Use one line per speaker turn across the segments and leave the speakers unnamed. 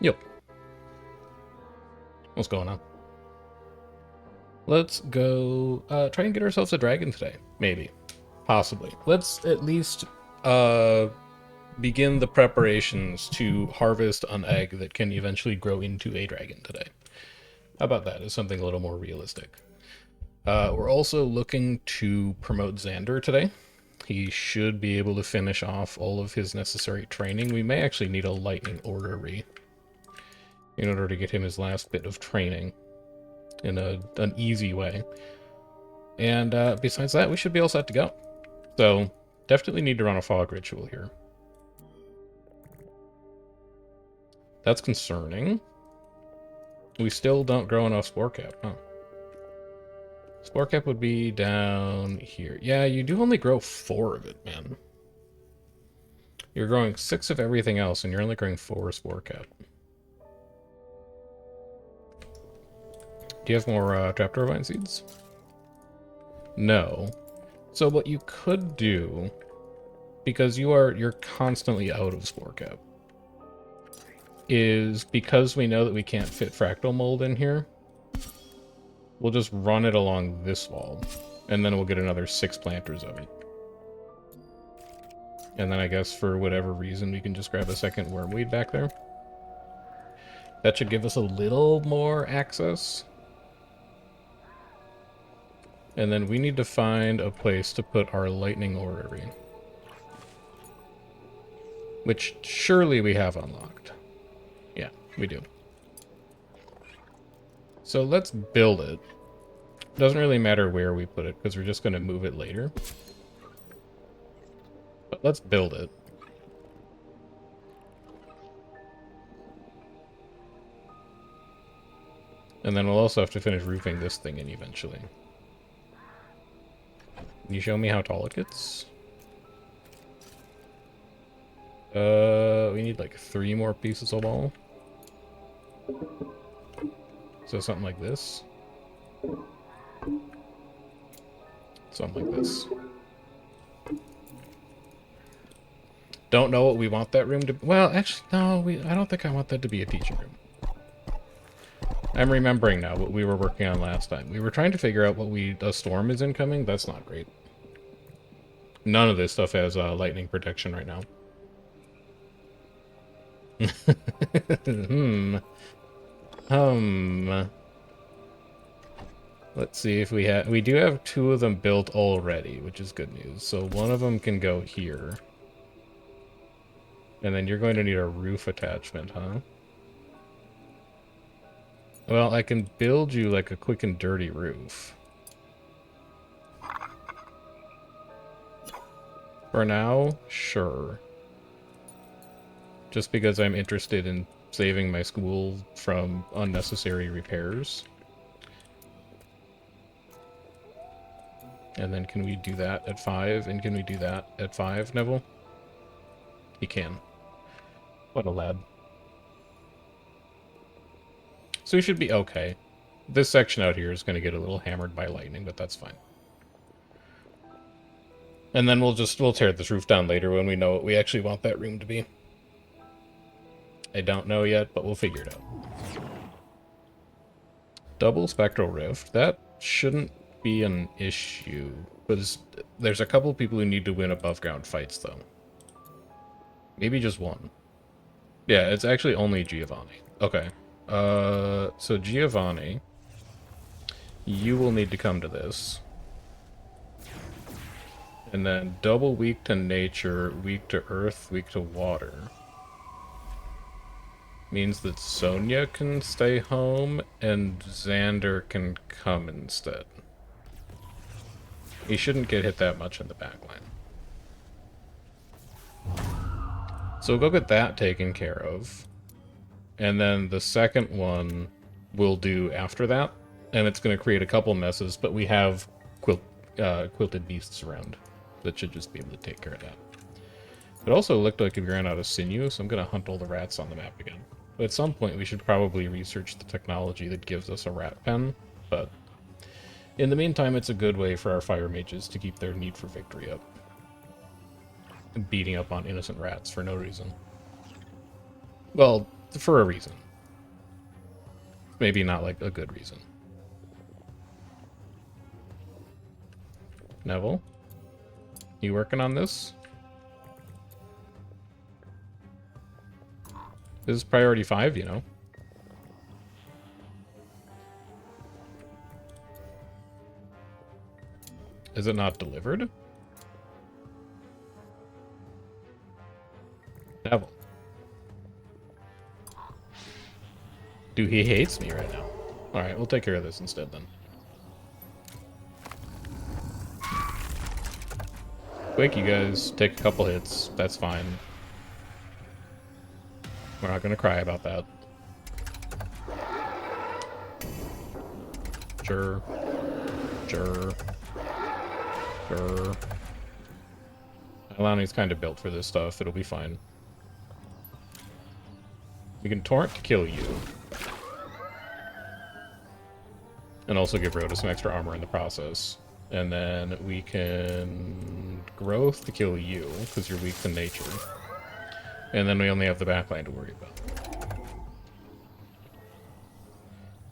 Yep. What's going on? Let's go try and get ourselves a dragon today. Maybe. Possibly. Let's at least uh, begin the preparations to harvest an egg that can eventually grow into a dragon today. How about that? Is something a little more realistic. We're also looking to promote Xander today. He should be able to finish off all of his necessary training. We may actually need a lightning orrery in order to get him his last bit of training in an easy way. And besides that, we should be all set to go. So, definitely need to run a fog ritual here. That's concerning. We still don't grow enough spore cap, huh? Spore cap would be down here. Yeah, you do only grow 4 of it, man. You're growing 6 of everything else, and you're only growing 4 spore cap. Do you have more trapdoor vine seeds? No. So what you could do, because you're constantly out of spore cap, is because we know that we can't fit fractal mold in here, we'll just run it along this wall, and then we'll get another 6 planters of it. And then I guess for whatever reason we can just grab a second wormweed back there. That should give us a little more access. And then we need to find a place to put our lightning orrery, which surely we have unlocked. Yeah, we do. So let's build it. Doesn't really matter where we put it, because we're just going to move it later. But let's build it. And then we'll also have to finish roofing this thing in eventually. Can you show me how tall it gets? We need like 3 more pieces of wall. So something like this. Something like this. Don't know what we want that room to be. Well, actually, no, I don't think I want that to be a teaching room. I'm remembering now what we were working on last time. We were trying to figure out a storm is incoming. That's not great. None of this stuff has lightning protection right now. Let's see if we do have 2 of them built already, which is good news. So one of them can go here. And then you're going to need a roof attachment, huh? Well, I can build you like a quick and dirty roof. For now, sure. Just because I'm interested in saving my school from unnecessary repairs. And then can we do that at 5? And can we do that at 5, Neville? He can. What a lad. So we should be okay. This section out here is going to get a little hammered by lightning, but that's fine. And then we'll tear this roof down later when we know what we actually want that room to be. I don't know yet, but we'll figure it out. Double spectral rift. That shouldn't be an issue, because there's a couple people who need to win above ground fights, though. Maybe just one. Yeah, it's actually only Giovanni. Okay. So Giovanni, you will need to come to this. And then double weak to nature, weak to earth, weak to water. Means that Sonia can stay home and Xander can come instead. He shouldn't get hit that much in the backline. So we'll go get that taken care of. And then the second one we'll do after that. And it's going to create a couple messes, but we have quilted beasts around that should just be able to take care of that. It also looked like we ran out of sinew, so I'm going to hunt all the rats on the map again. But at some point we should probably research the technology that gives us a rat pen, but in the meantime it's a good way for our fire mages to keep their need for victory up. Beating up on innocent rats for no reason. Well, for a reason. Maybe not like a good reason. Neville, you working on this? This is priority 5, you know. Is it not delivered? Neville. Dude, he hates me right now. Alright, we'll take care of this instead then. Quick, you guys, take a couple hits. That's fine. We're not gonna cry about that. Sure. Sure. Sure. Alani's kind of built for this stuff. It'll be fine. We can torrent to kill you. And also give Rhoda some extra armor in the process. And then we can growth to kill you, because you're weak to nature. And then we only have the backline to worry about.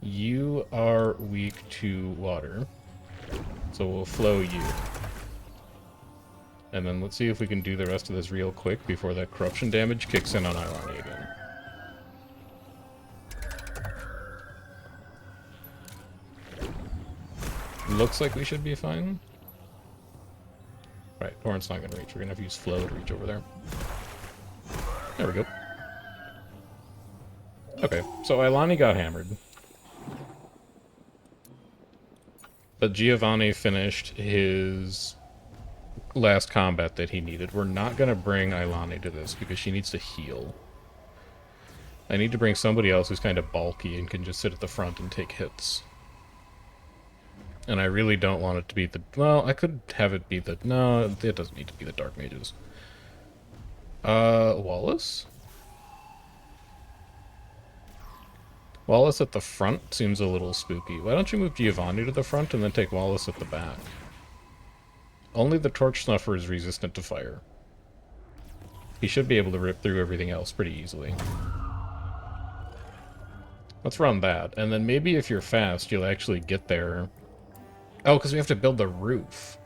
You are weak to water. So we'll flow you. And then let's see if we can do the rest of this real quick before that corruption damage kicks in on Ilani again. Looks like we should be fine. Right, Torrent's not going to reach. We're going to have to use Flow to reach over there. There we go. Okay, so Ilani got hammered. But Giovanni finished his last combat that he needed. We're not going to bring Ilani to this because she needs to heal. I need to bring somebody else who's kind of bulky and can just sit at the front and take hits. And I really don't want it to be the... Well, I could have it be the... No, it doesn't need to be the Dark Mages. Wallace? Wallace at the front seems a little spooky. Why don't you move Giovanni to the front and then take Wallace at the back? Only the Torch Snuffer is resistant to fire. He should be able to rip through everything else pretty easily. Let's run that. And then maybe if you're fast, you'll actually get there... Oh, because we have to build the roof,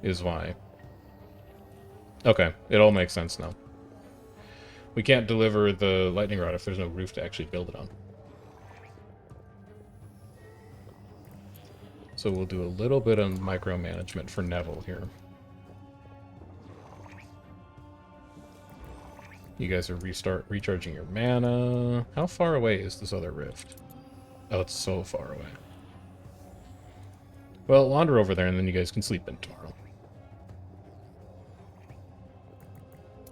is why. Okay, it all makes sense now. We can't deliver the lightning rod if there's no roof to actually build it on. So we'll do a little bit of micromanagement for Neville here. You guys are recharging your mana. How far away is this other rift? Oh, it's so far away. Well, wander over there and then you guys can sleep in tomorrow.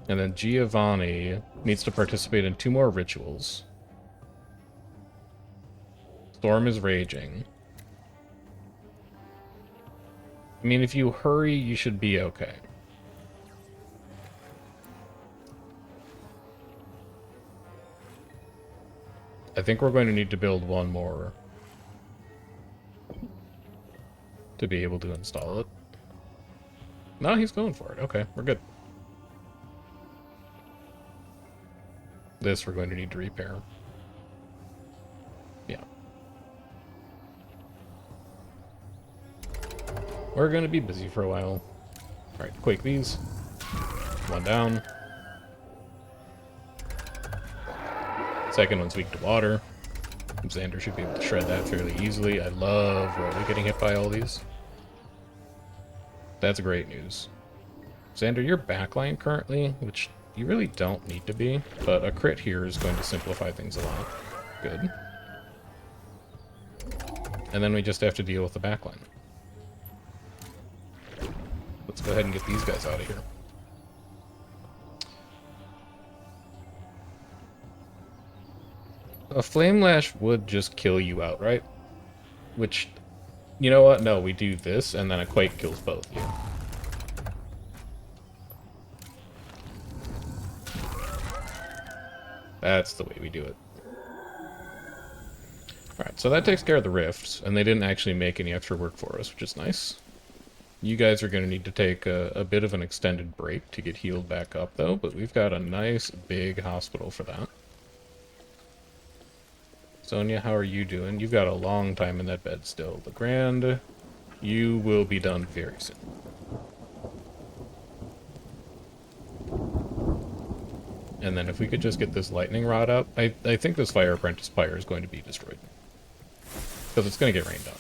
And then Giovanni needs to participate in 2 more rituals. Storm is raging. I mean, if you hurry, you should be okay. I think we're going to need to build 1 more to be able to install it. No, he's going for it. Okay, we're good. This we're going to need to repair. Yeah. We're going to be busy for a while. Alright, quake these. 1 down. Second one's weak to water. Xander should be able to shred that fairly easily. I love Rhoda getting hit by all these. That's great news. Xander, you're backline currently, which you really don't need to be, but a crit here is going to simplify things a lot. Good. And then we just have to deal with the backline. Let's go ahead and get these guys out of here. A Flame Lash would just kill you outright. Which, you know what? No, we do this, and then a Quake kills both of you. That's the way we do it. Alright, so that takes care of the rifts, and they didn't actually make any extra work for us, which is nice. You guys are going to need to take a bit of an extended break to get healed back up, though, but we've got a nice big hospital for that. Sonia, how are you doing? You've got a long time in that bed still. The Grand, you will be done very soon. And then if we could just get this lightning rod up, I think this fire apprentice pyre is going to be destroyed. Because it's going to get rained on.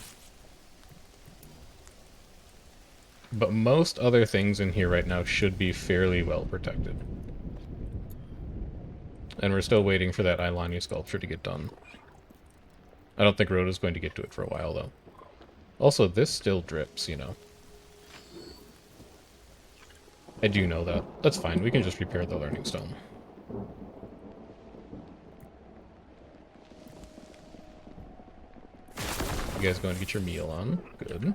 But most other things in here right now should be fairly well protected. And we're still waiting for that Eilania sculpture to get done. I don't think Rhoda's going to get to it for a while, though. Also, this still drips, you know. I do know that. That's fine. We can just repair the learning stone. You guys going to get your meal on. Good.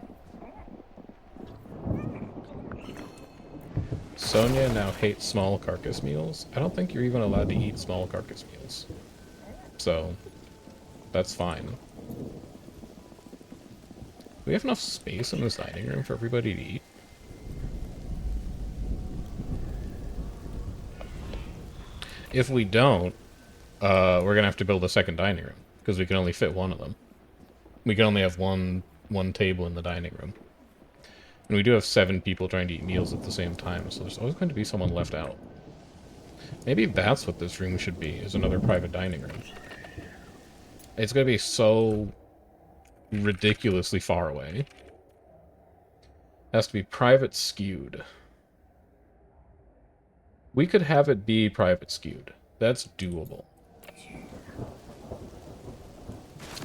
Sonia now hates small carcass meals. I don't think you're even allowed to eat small carcass meals. So, that's fine. Do we have enough space in this dining room for everybody to eat? If we don't, we're going to have to build a second dining room, because we can only fit one of them. We can only have one table in the dining room. And we do have 7 people trying to eat meals at the same time, so there's always going to be someone left out. Maybe that's what this room should be, is another private dining room. It's going to be so ridiculously far away. It has to be private skewed. We could have it be private skewed. That's doable.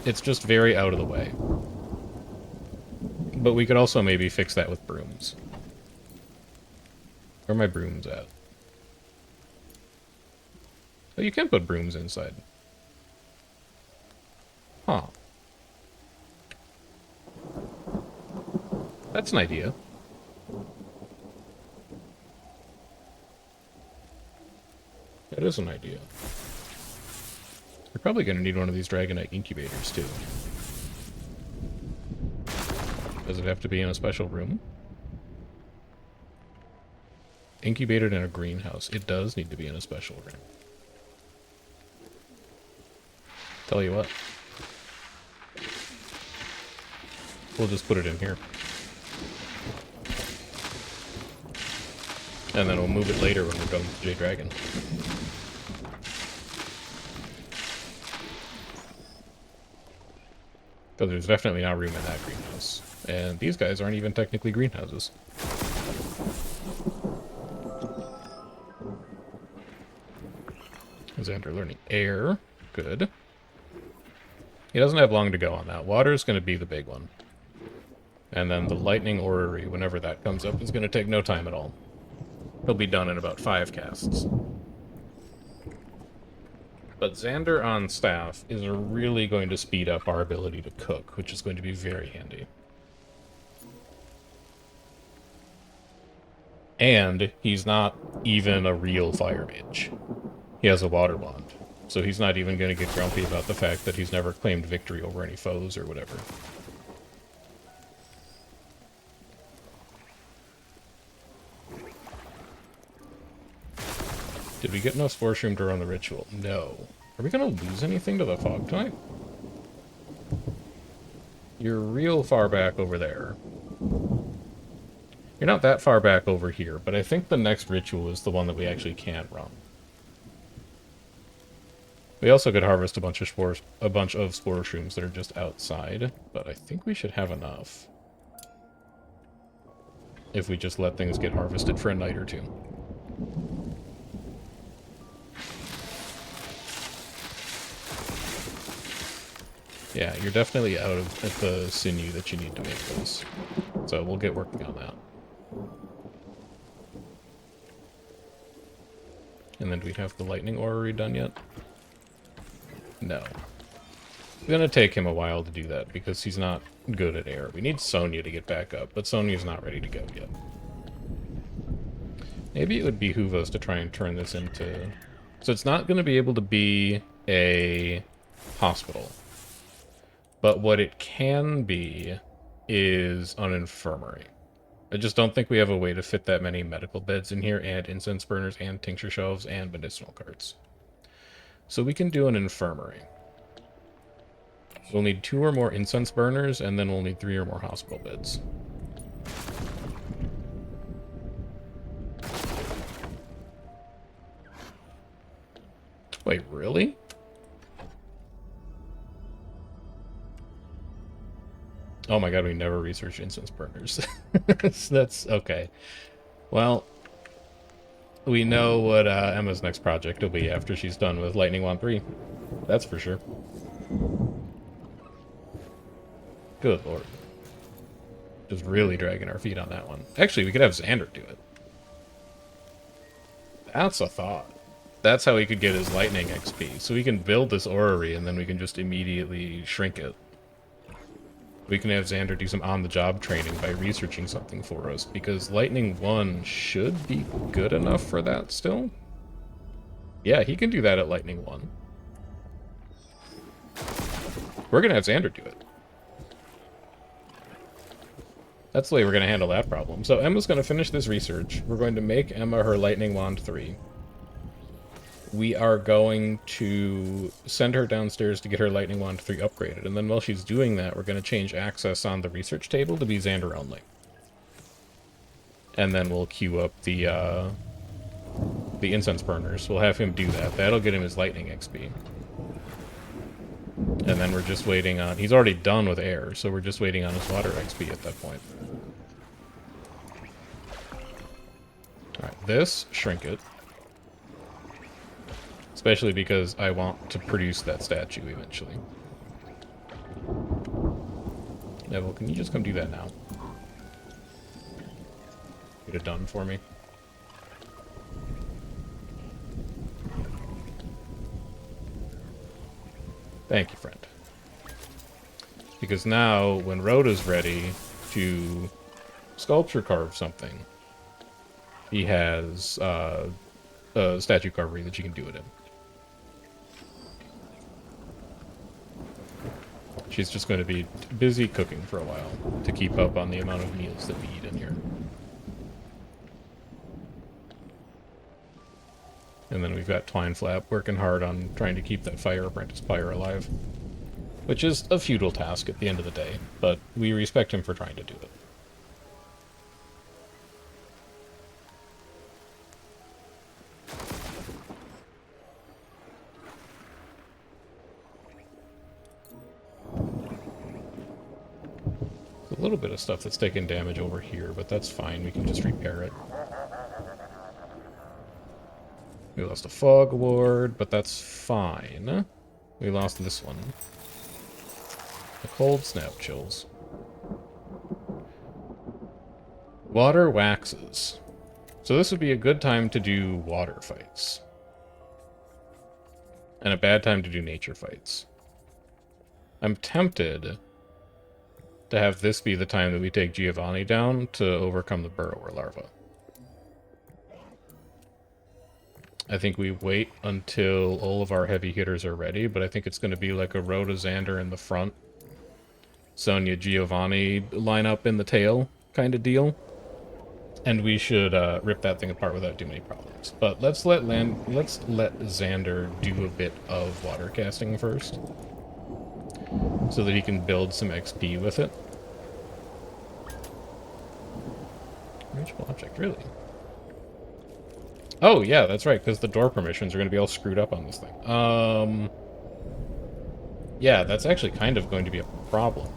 It's just very out of the way. But we could also maybe fix that with brooms. Where are my brooms at? Oh, you can put brooms inside. Huh. That's an idea. That is an idea. You're probably going to need one of these Dragonite incubators, too. Does it have to be in a special room? Incubated in a greenhouse. It does need to be in a special room. Tell you what. We'll just put it in here. And then we'll move it later when we're done with J Dragon. Because there's definitely not room in that greenhouse. And these guys aren't even technically greenhouses. Xander learning air. Good. He doesn't have long to go on that. Water's going to be the big one. And then the lightning orrery, whenever that comes up, is going to take no time at all. He'll be done in about 5 casts. But Xander on staff is really going to speed up our ability to cook, which is going to be very handy. And he's not even a real fire mage. He has a water bond. So he's not even going to get grumpy about the fact that he's never claimed victory over any foes or whatever. Did we get enough Spore Shroom to run the ritual? No. Are we going to lose anything to the fog type? You're real far back over there. You're not that far back over here, but I think the next ritual is the one that we actually can't run. We also could harvest a bunch of spore shrooms that are just outside, but I think we should have enough. If we just let things get harvested for a night or 2. Yeah, you're definitely out of the sinew that you need to make those. So we'll get working on that. And then do we have the lightning orrery done yet? No. It's gonna take him a while to do that, because he's not good at air. We need Sonia to get back up, but Sonia's not ready to go yet. Maybe it would behoove us to try and turn this into... So it's not going to be able to be a hospital. But what it can be is an infirmary. I just don't think we have a way to fit that many medical beds in here, and incense burners, and tincture shelves, and medicinal carts. So we can do an infirmary. We'll need 2 or more incense burners, and then we'll need 3 or more hospital beds. Wait, really? Oh my god, we never researched incense burners. That's okay. Well, we know what Emma's next project will be after she's done with Lightning Wand 3. That's for sure. Good lord. Just really dragging our feet on that one. Actually, we could have Xander do it. That's a thought. That's how he could get his lightning XP. So we can build this orrery, and then we can just immediately shrink it. We can have Xander do some on-the-job training by researching something for us, because Lightning 1 should be good enough for that still. Yeah, he can do that at Lightning 1. We're going to have Xander do it. That's the way we're going to handle that problem. So Emma's going to finish this research. We're going to make Emma her Lightning Wand 3. We are going to send her downstairs to get her Lightning Wand 3 upgraded. And then while she's doing that, we're going to change access on the research table to be Xander only. And then we'll queue up the incense burners. We'll have him do that. That'll get him his lightning XP. And then we're just waiting on... He's already done with air, so we're just waiting on his water XP at that point. Alright, this, shrink it. Especially because I want to produce that statue eventually. Neville, can you just come do that now? Get it done for me. Thank you, friend. Because now, when Rhoda's ready to sculpture carve something, he has a statue carvery that you can do it in. She's just going to be busy cooking for a while to keep up on the amount of meals that we eat in here. And then we've got Twine Flap working hard on trying to keep that Fire Apprentice Pyre alive. Which is a futile task at the end of the day, but we respect him for trying to do it. A little bit of stuff that's taking damage over here, but that's fine. We can just repair it. We lost a Fog Ward, but that's fine. We lost this one. The Cold Snap Chills. Water waxes. So this would be a good time to do water fights. And a bad time to do nature fights. I'm tempted to have this be the time that we take Giovanni down to overcome the burrower larva. I think we wait until all of our heavy hitters are ready, but I think it's going to be like a Rhoda Xander in the front, Sonya Giovanni line up in the tail kind of deal. And we should rip that thing apart without too many problems. But let's let Xander do a bit of water casting first, so that he can build some XP with it. Reachable object, really? Oh, yeah, that's right, because the door permissions are going to be all screwed up on this thing. Yeah, that's actually kind of going to be a problem.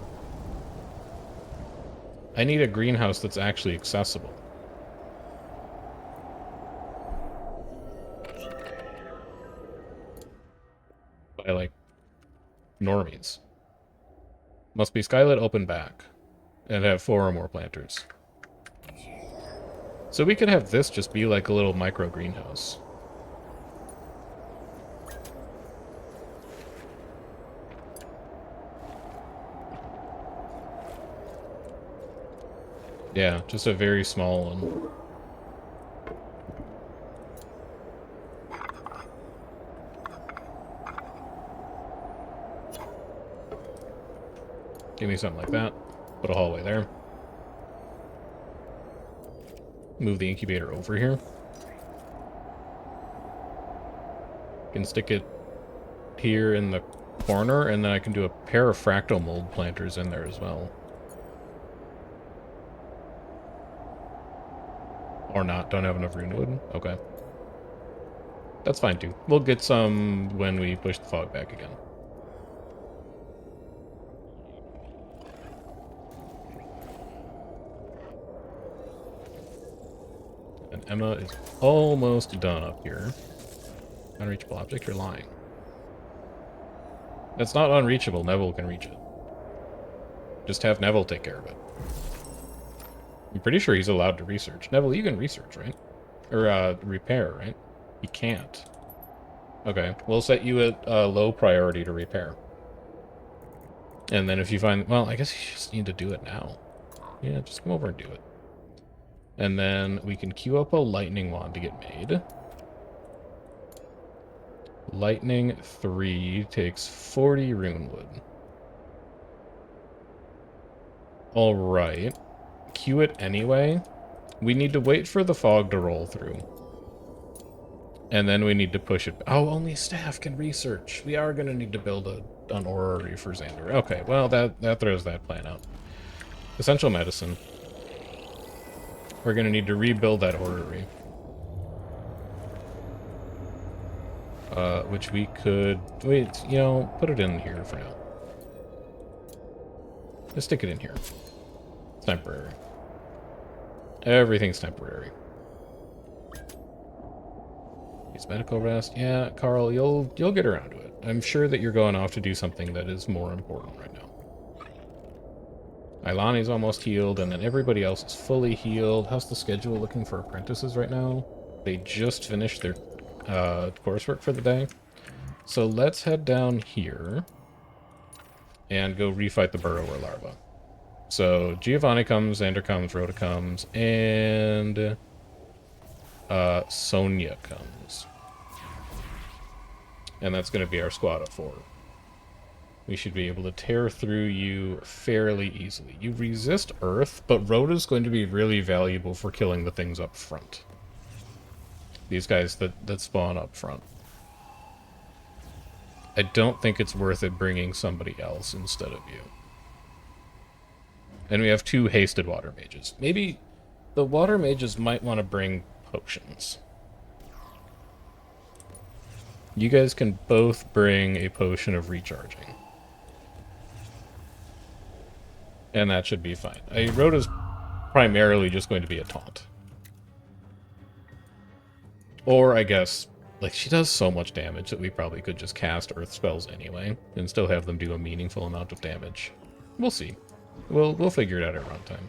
I need a greenhouse that's actually accessible. By, like, normies. Must be skylit open back. And have 4 or more planters. So we could have this just be like a little micro greenhouse. Yeah, just a very small one. Give me something like that. Put a hallway there. Move the incubator over here. Can stick it here in the corner, and then I can do a pair of fractal mold planters in there as well. Or not, don't have enough rune wood? Okay. That's fine too. We'll get some when we push the fog back again. And Emma is almost done up here. Unreachable object, you're lying. That's not unreachable, Neville can reach it. Just have Neville take care of it. I'm pretty sure he's allowed to research. Neville, you can research, right? Or, repair, right? He can't. Okay, we'll set you at low priority to repair. And then if you find... Well, I guess you just need to do it now. Yeah, just come over and do it. And then we can queue up a lightning wand to get made. Lightning 3 takes 40 rune wood. Alright. Queue it anyway. We need to wait for the fog to roll through. And then we need to push it. Oh, only staff can research. We are going to need to build an orrery for Xander. Okay, well, that throws that plan out. Essential medicine. We're going to need to rebuild that orrery. Which we could... Wait, you know, put it in here for now. Just stick it in here. It's temporary. Everything's temporary. It's medical rest. Yeah, Carl, you'll get around to it. I'm sure that you're going off to do something that is more important right now. Ilani's almost healed, and then everybody else is fully healed. How's the schedule looking for apprentices right now? They just finished their coursework for the day. So let's head down here and go refight the burrower larva. So Giovanni comes, Xander comes, Rhoda comes, and Sonia comes. And that's going to be our squad of 4. We should be able to tear through you fairly easily. You resist Earth, but Rhoda's going to be really valuable for killing the things up front. These guys that spawn up front. I don't think it's worth it bringing somebody else instead of you. And we have 2 hasted water mages. Maybe the water mages might want to bring potions. You guys can both bring a potion of recharging. And that should be fine. Rhoda's primarily just going to be a taunt. Or, I guess, like, she does so much damage that we probably could just cast Earth spells anyway, and still have them do a meaningful amount of damage. We'll see. We'll figure it out at runtime.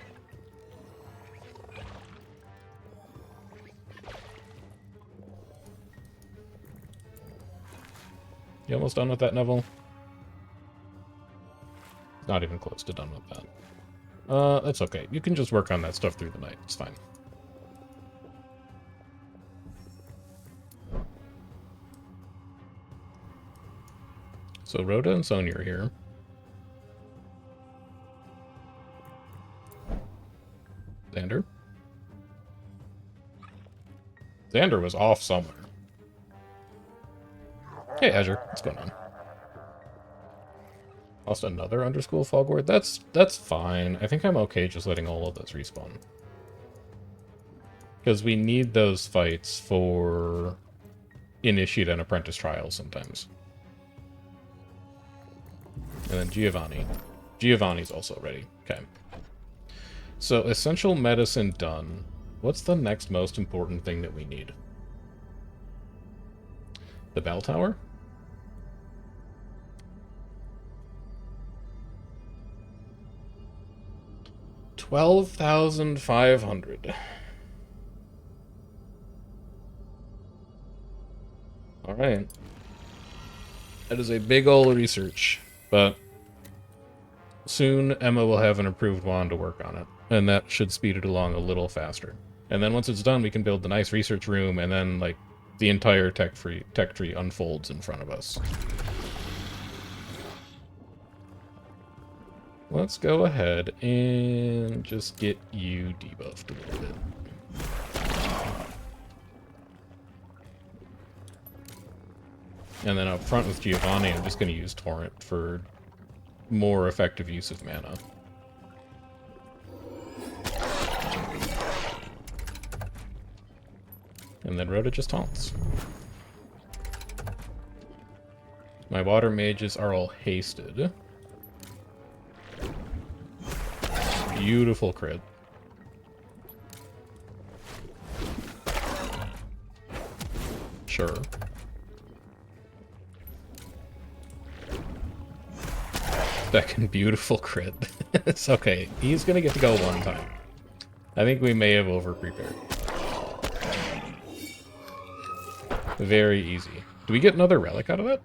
You almost done with that, Neville? Not even close to done with that. That's okay. You can just work on that stuff through the night. It's fine. So Rhoda and Sonia are here. Xander? Xander was off somewhere. Hey, Azure. What's going on? Lost another underschool fog ward? That's fine. I think I'm okay just letting all of those respawn. Because we need those fights for initiate and apprentice trials sometimes. And then Giovanni. Giovanni's also ready. Okay. So, essential medicine done. What's the next most important thing that we need? The bell tower? 12,500. Alright. That is a big ol' research, but soon Emma will have an approved wand to work on it, and that should speed it along a little faster. And then once it's done, we can build the nice research room, and then, like, the entire tech tree unfolds in front of us. Let's go ahead and just get you debuffed a little bit. And then up front with Giovanni, I'm just going to use Torrent for more effective use of mana. And then Rhoda just taunts. My water mages are all hasted. Beautiful crit. Sure. Second beautiful crit. It's okay. He's gonna get to go one time. I think we may have over-prepared. Very easy. Do we get another relic out of that?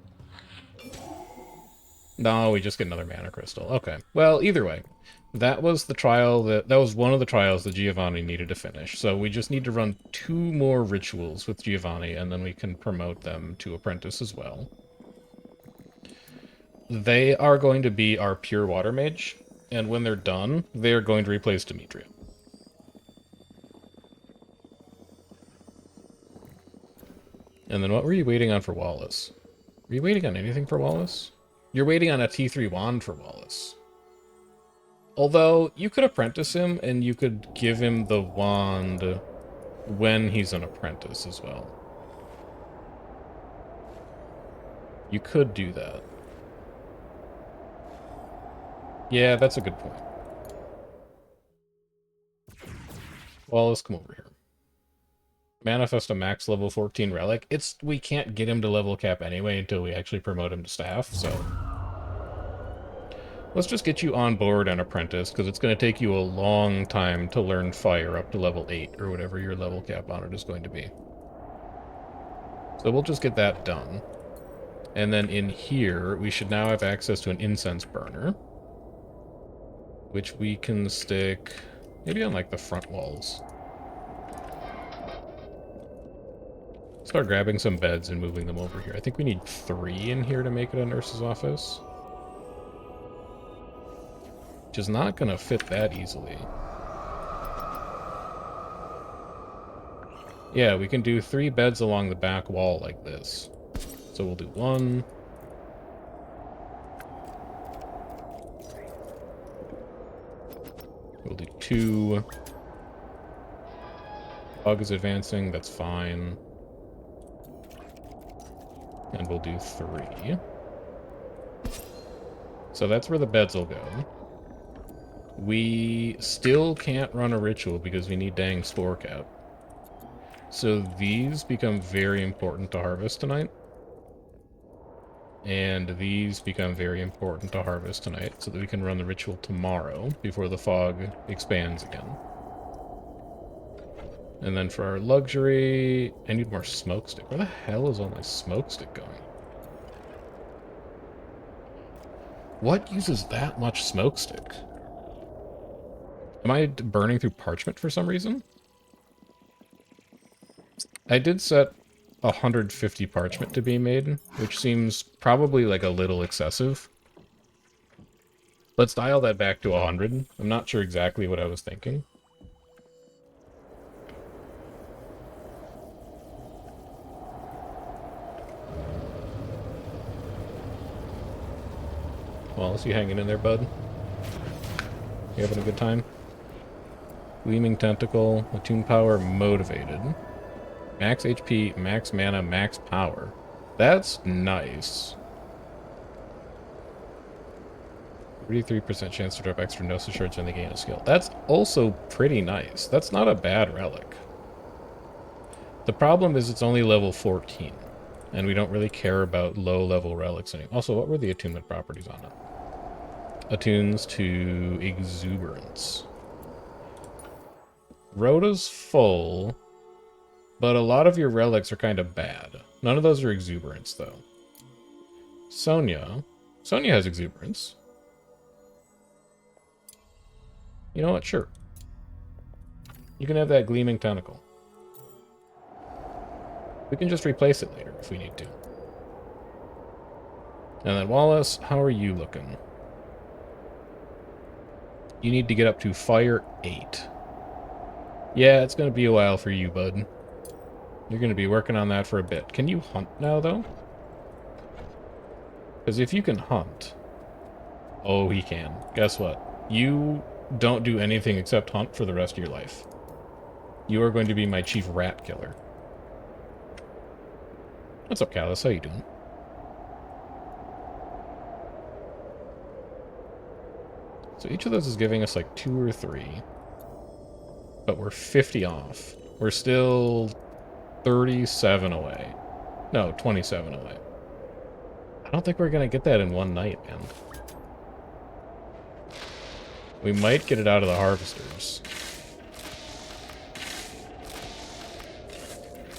No, we just get another mana crystal. Okay. Well, either way. That was the trial that was one of the trials that Giovanni needed to finish. So we just need to run 2 more rituals with Giovanni, and then we can promote them to apprentice as well. They are going to be our pure water mage, and when they're done, they are going to replace Demetria. And then what were you waiting on for Wallace? Were you waiting on anything for Wallace? You're waiting on a T3 wand for Wallace. Although, you could apprentice him, and you could give him the wand when he's an apprentice as well. You could do that. Yeah, that's a good point. Wallace, come over here. Manifest a max level 14 relic. We can't get him to level cap anyway until we actually promote him to staff, so... Let's just get you on board and apprentice, because it's going to take you a long time to learn fire up to level 8, or whatever your level cap on it is going to be. So we'll just get that done. And then in here, we should now have access to an incense burner, which we can stick maybe on, like, the front walls. Start grabbing some beds and moving them over here. I think we need 3 in here to make it a nurse's office. Which is not going to fit that easily. Yeah, we can do 3 beds along the back wall like this. So we'll do 1. We'll do 2. Bug is advancing, that's fine. And we'll do 3. So that's where the beds will go. We still can't run a ritual because we need dang spore cap. So these become very important to harvest tonight. And these become very important to harvest tonight so that we can run the ritual tomorrow before the fog expands again. And then for our luxury, I need more smoke stick. Where the hell is all my smoke stick going? What uses that much smoke stick? Am I burning through parchment for some reason? I did set 150 parchment to be made, which seems probably like a little excessive. Let's dial that back to 100. I'm not sure exactly what I was thinking. Wallace, you hanging in there, bud? You having a good time? Gleaming Tentacle, Attune Power, Motivated. Max HP, max mana, max power. That's nice. 33% chance to drop extra Gnosis shards when they gain a skill. That's also pretty nice. That's not a bad relic. The problem is it's only level 14. And we don't really care about low-level relics anymore. Also, what were the attunement properties on it? Attunes to Exuberance. Rhoda's full, but a lot of your relics are kind of bad. None of those are Exuberance, though. Sonia has Exuberance. You know what? Sure. You can have that Gleaming Tentacle. We can just replace it later if we need to. And then Wallace, how are you looking? You need to get up to Fire 8. Yeah, it's going to be a while for you, bud. You're going to be working on that for a bit. Can you hunt now, though? Because if you can hunt... Oh, he can. Guess what? You don't do anything except hunt for the rest of your life. You are going to be my chief rat killer. What's up, Callus? How you doing? So each of those is giving us like 2 or 3. But we're 50 off. We're still 37 away. No, 27 away. I don't think we're going to get that in one night, man. We might get it out of the harvesters.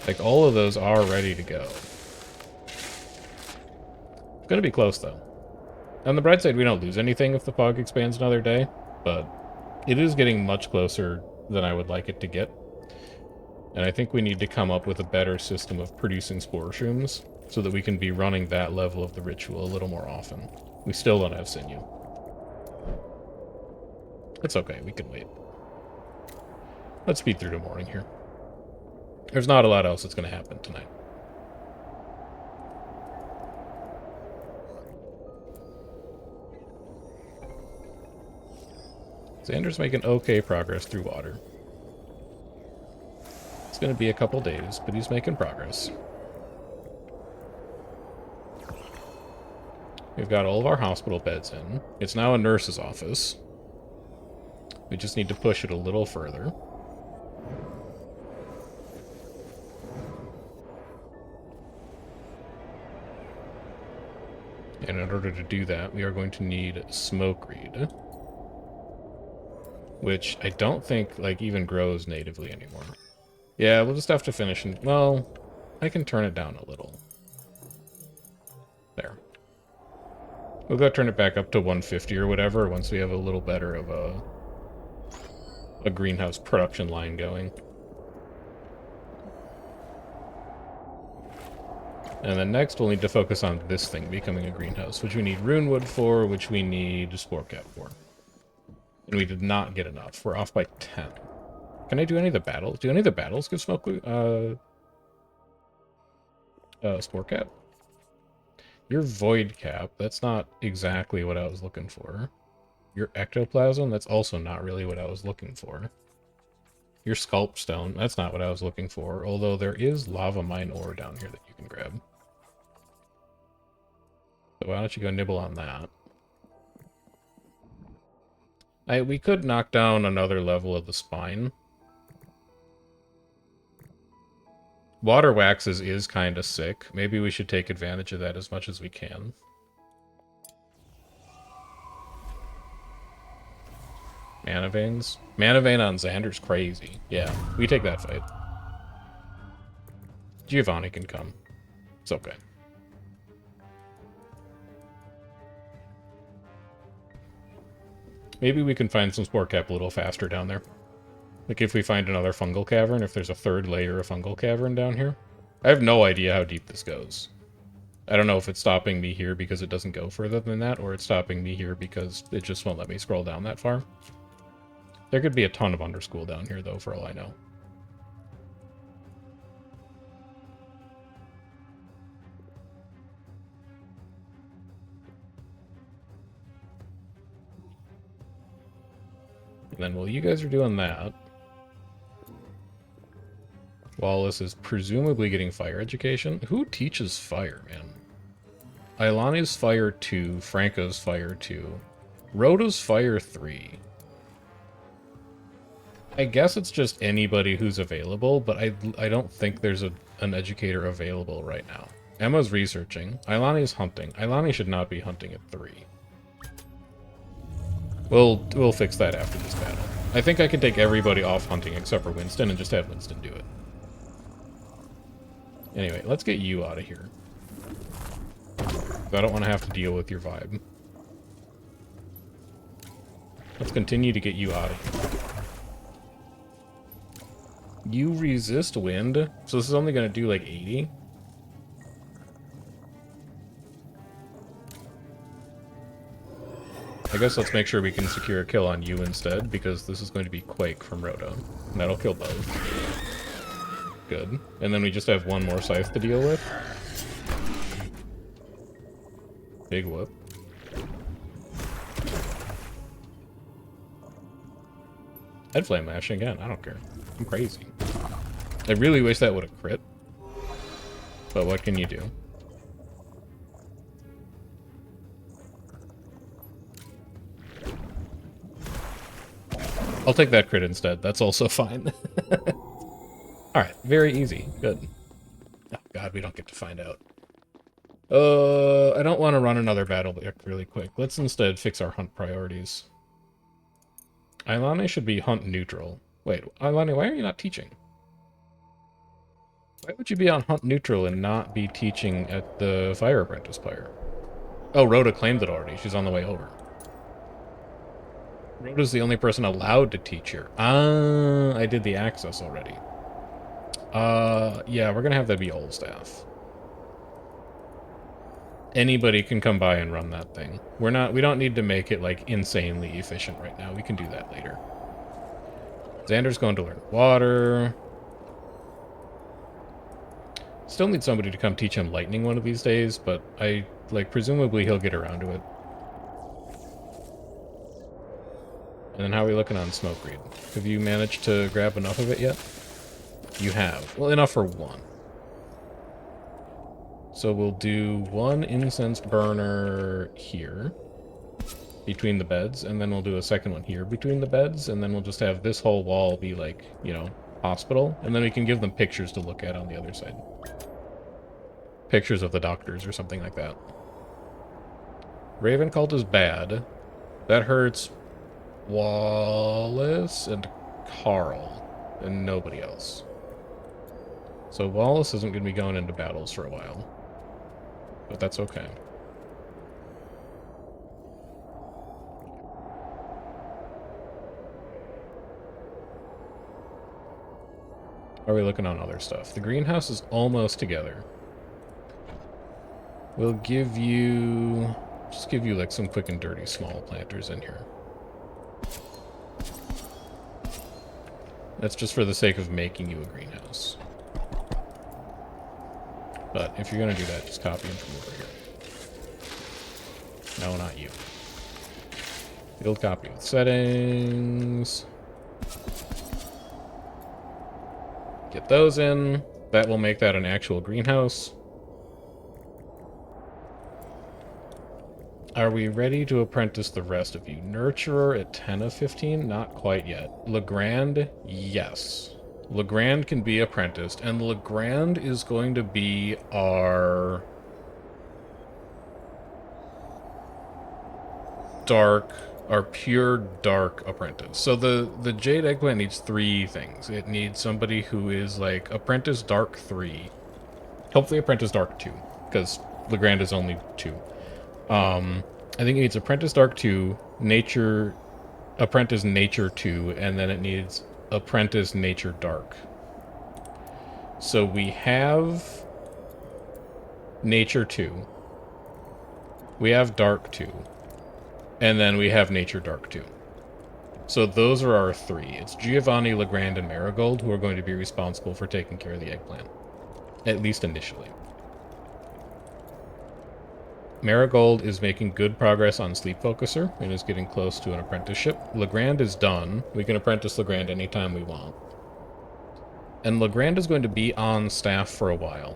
Like, all of those are ready to go. It's going to be close, though. On the bright side, we don't lose anything if the fog expands another day, but it is getting much closer than I would like it to get. And I think we need to come up with a better system of producing spore shrooms so that we can be running that level of the ritual a little more often. We still don't have sinew. It's okay, we can wait. Let's speed through to morning here. There's not a lot else that's going to happen tonight. Xander's making okay progress through water. It's going to be a couple days, but he's making progress. We've got all of our hospital beds in. It's now a nurse's office. We just need to push it a little further. And in order to do that, we are going to need smoke reed. Which I don't think, like, even grows natively anymore. Yeah, we'll just have to finish and... Well, I can turn it down a little. There. We'll go turn it back up to 150 or whatever once we have a little better of a greenhouse production line going. And then next we'll need to focus on this thing becoming a greenhouse, which we need rune wood for, which we need spore cap for. And we did not get enough. We're off by 10. Can I do any of the battles? Do any of the battles give smoke spore cap? Your void cap, that's not exactly what I was looking for. Your ectoplasm, that's also not really what I was looking for. Your sculpt stone, that's not what I was looking for, although there is lava mine ore down here that you can grab. So why don't you go nibble on that? We could knock down another level of the spine. Water waxes is kind of sick. Maybe we should take advantage of that as much as we can. Mana veins? Mana vein on Xander's crazy. Yeah, we take that fight. Giovanni can come. It's okay. Maybe we can find some spore cap a little faster down there. Like if we find another fungal cavern, if there's a third layer of fungal cavern down here. I have no idea how deep this goes. I don't know if it's stopping me here because it doesn't go further than that, or it's stopping me here because it just won't let me scroll down that far. There could be a ton of underschool down here, though, for all I know. And then while you guys are doing that, Wallace is presumably getting fire education. Who teaches fire, man? Ailani's fire 2, Franco's fire 2, Rhoda's fire 3. I guess it's just anybody who's available, but I don't think there's an educator available right now. Emma's researching. Ailani's hunting. Ailani should not be hunting at 3. We'll fix that after this battle. I think I can take everybody off hunting except for Winston and just have Winston do it. Anyway, let's get you out of here. I don't want to have to deal with your vibe. Let's continue to get you out of here. You resist wind, so this is only going to do like 80. I guess let's make sure we can secure a kill on you instead, because this is going to be Quake from Rhoda. And that'll kill both. Good. And then we just have one more scythe to deal with. Big whoop. I'd flame lash again. I don't care. I'm crazy. I really wish that would have crit. But what can you do? I'll take that crit instead. That's also fine. Alright, very easy. Good. Oh god, we don't get to find out. I don't want to run another battle really quick. Let's instead fix our hunt priorities. Ailane should be hunt neutral. Wait, Ailane, why are you not teaching? Why would you be on hunt neutral and not be teaching at the Fire Apprentice Pyre? Oh, Rhoda claimed it already. She's on the way over. Rhoda's the only person allowed to teach here. Ah, I did the access already. Yeah, we're gonna have that be old staff. Anybody can come by and run that thing. We don't need to make it, like, insanely efficient right now. We can do that later. Xander's going to learn water. Still need somebody to come teach him lightning one of these days, but presumably he'll get around to it. And then how are we looking on smoke reed? Have you managed to grab enough of it yet? You have. Well, enough for one. So we'll do one incense burner here, between the beds, and then we'll do a second one here between the beds, and then we'll just have this whole wall be like, you know, hospital, and then we can give them pictures to look at on the other side. Pictures of the doctors or something like that. Raven Cult is bad. That hurts Wallace and Carl, and nobody else. So Wallace isn't going to be going into battles for a while. But that's okay. How are we looking on other stuff? The greenhouse is almost together. We'll give you... just give you, like, some quick and dirty small planters in here. That's just for the sake of making you a greenhouse. But if you're going to do that, just copy them from over here. No, not you. Build copy with settings. Get those in. That will make that an actual greenhouse. Are we ready to apprentice the rest of you? Nurturer at 10 of 15? Not quite yet. Legrand? Yes. Legrand can be apprenticed, and Legrand is going to be our pure dark apprentice. So the Jade Eggplant needs 3 things. It needs somebody who is like apprentice dark 3. Hopefully apprentice dark 2, because Legrand is only 2. I think it needs apprentice dark 2, apprentice nature 2, and then it needs apprentice nature dark. So we have nature 2. We have dark 2. And then we have nature dark 2. So those are our 3. It's Giovanni, Legrand, and Marigold who are going to be responsible for taking care of the eggplant. At least initially. Marigold is making good progress on Sleep Focuser and is getting close to an apprenticeship. Legrand is done. We can apprentice Legrand anytime we want. And Legrand is going to be on staff for a while.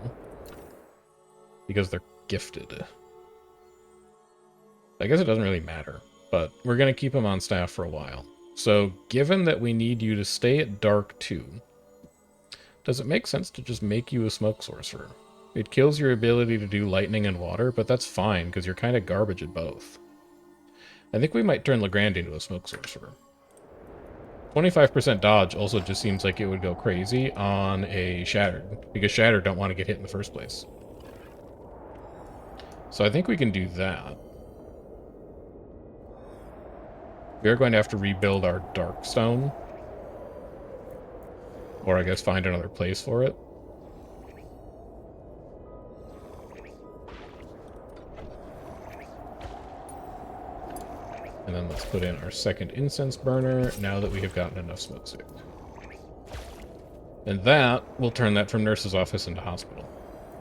Because they're gifted. I guess it doesn't really matter, but we're going to keep him on staff for a while. So, given that we need you to stay at Dark 2, does it make sense to just make you a Smoke Sorcerer? It kills your ability to do lightning and water, but that's fine, because you're kind of garbage at both. I think we might turn Legrand into a Smoke Sorcerer. 25% dodge also just seems like it would go crazy on a Shattered, because Shattered don't want to get hit in the first place. So I think we can do that. We are going to have to rebuild our Darkstone. Or I guess find another place for it. And then let's put in our second incense burner now that we have gotten enough smoke stick. And that will turn that from nurse's office into hospital.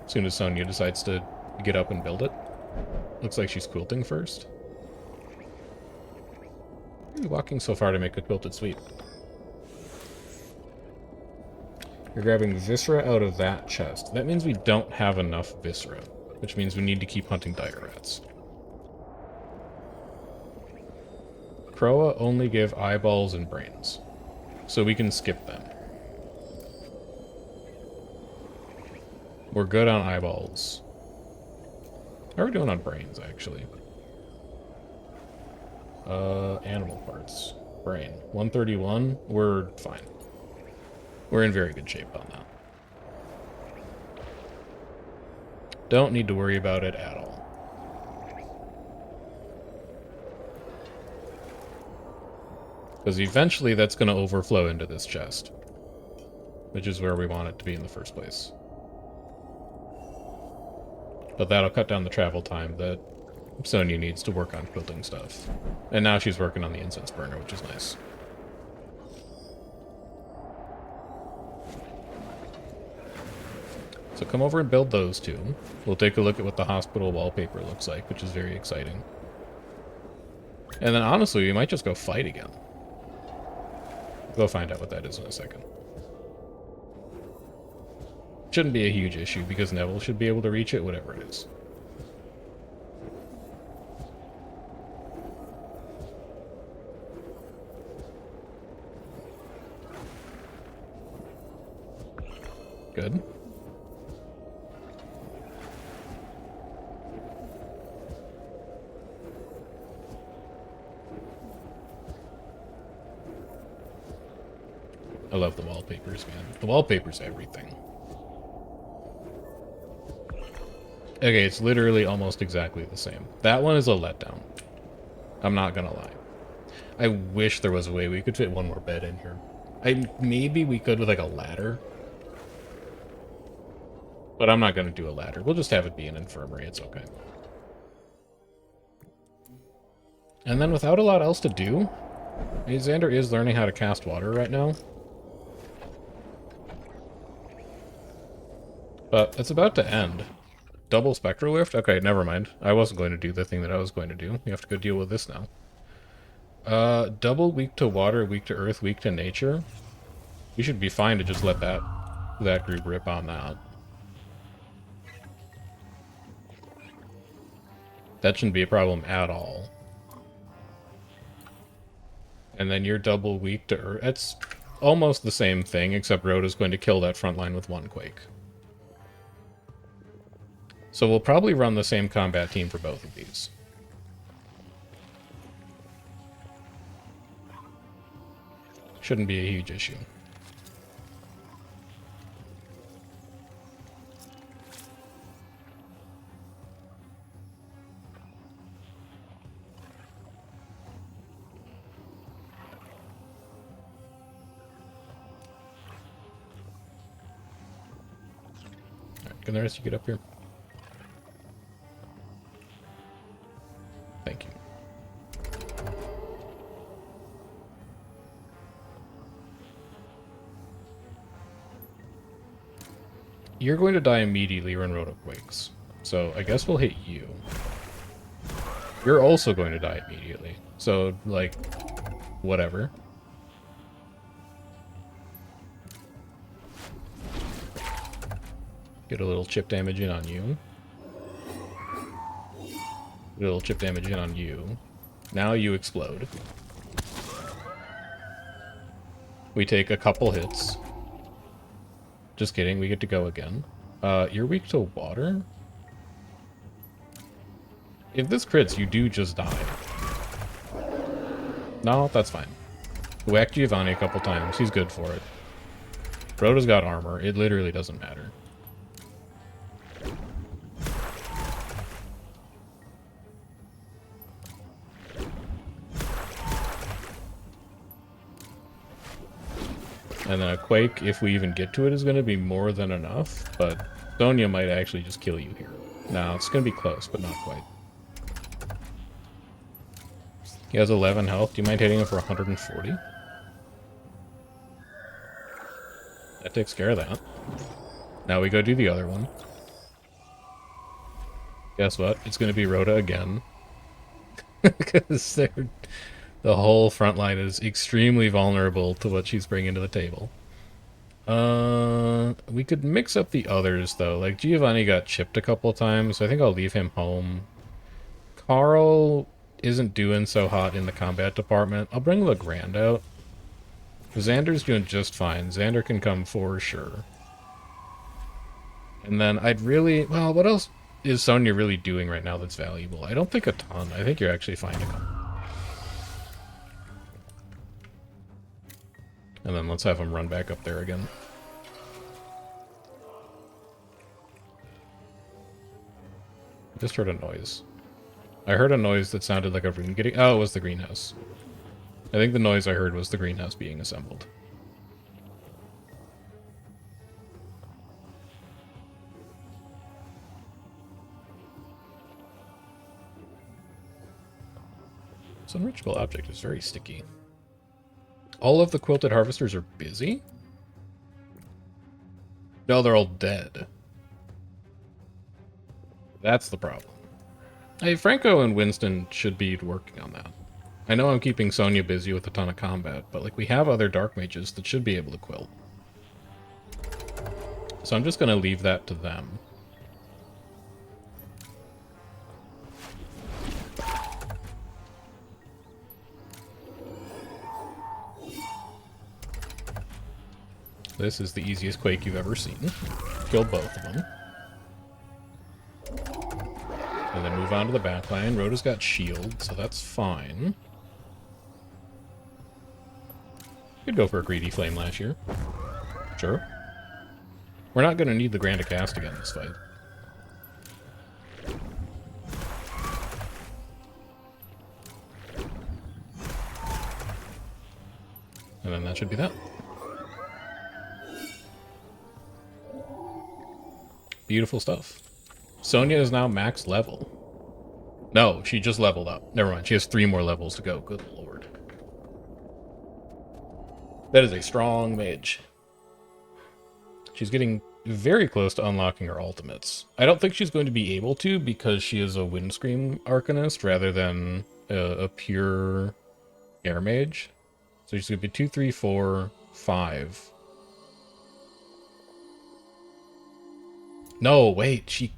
As soon as Sonia decides to get up and build it. Looks like she's quilting first. Why are you walking so far to make a quilted sweep? You're grabbing viscera out of that chest. That means we don't have enough viscera, which means we need to keep hunting dire rats. Croa only give eyeballs and brains, so we can skip them. We're good on eyeballs. How are we doing on brains, actually? Animal parts. Brain. 131. We're fine. We're in very good shape on that. Don't need to worry about it at all. Because eventually that's going to overflow into this chest. Which is where we want it to be in the first place. But that'll cut down the travel time that Sonya needs to work on quilting stuff. And now she's working on the incense burner, which is nice. So come over and build those two. We'll take a look at what the hospital wallpaper looks like, which is very exciting. And then honestly, we might just go fight again. Go find out what that is in a second. Shouldn't be a huge issue because Neville should be able to reach it, whatever it is. Good. I love the wallpapers, man. The wallpaper's everything. Okay, it's literally almost exactly the same. That one is a letdown. I'm not gonna lie. I wish there was a way we could fit one more bed in here. Maybe we could with like a ladder. But I'm not gonna do a ladder. We'll just have it be an infirmary. It's okay. And then without a lot else to do, Xander is learning how to cast water right now. But it's about to end. Double spectral lift? Okay, never mind. I wasn't going to do the thing that I was going to do. We have to go deal with this now. Double weak to water, weak to earth, weak to nature. We should be fine to just let that group rip on that. That shouldn't be a problem at all. And then you're double weak to earth. It's almost the same thing, except Rhoda's going to kill that front line with one quake. So we'll probably run the same combat team for both of these. Shouldn't be a huge issue. Alright, can the rest of you get up here? Thank you. You're going to die immediately when Rhoda quakes. So I guess we'll hit you. You're also going to die immediately. So, like, whatever. Get a little chip damage in on you. Get a little chip damage in on you. Now you explode. We take a couple hits. Just kidding, we get to go again. You're weak to water? If this crits, you do just die. No, that's fine. Whack Giovanni a couple times, he's good for it. Rhoda's got armor, it literally doesn't matter. And then a quake, if we even get to it, is going to be more than enough, but Sonya might actually just kill you here. No, it's going to be close, but not quite. He has 11 health. Do you mind hitting him for 140? That takes care of that. Now we go do the other one. Guess what? It's going to be Rhoda again. Because the whole front line is extremely vulnerable to what she's bringing to the table. We could mix up the others, though. Like, Giovanni got chipped a couple of times, so I think I'll leave him home. Carl isn't doing so hot in the combat department. I'll bring Legrand out. Xander's doing just fine. Xander can come for sure. And then I'd really... Well, what else is Sonya really doing right now that's valuable? I don't think a ton. I think you're actually fine to come. And then let's have him run back up there again. I just heard a noise. I heard a noise that sounded like a room getting... Oh, it was the greenhouse. I think the noise I heard was the greenhouse being assembled. This unreachable object is very sticky. All of the quilted harvesters are busy? No, they're all dead. That's the problem. Hey, Franco and Winston should be working on that. I know I'm keeping Sonya busy with a ton of combat, but like we have other dark mages that should be able to quilt. So I'm just going to leave that to them. This is the easiest Quake you've ever seen. Kill both of them. And then move on to the backline. Rhoda's got shield, so that's fine. Could go for a greedy flame last year. Sure. We're not going to need the Grand Cast again this fight. And then that should be that. Beautiful stuff. Sonya is now max level. No, she just leveled up. Never mind, she has 3 more levels to go. Good lord. That is a strong mage. She's getting very close to unlocking her ultimates. I don't think she's going to be able to because she is a Windscream Arcanist rather than a pure air mage. So she's going to be 2, 3, 4, 5. No, wait, she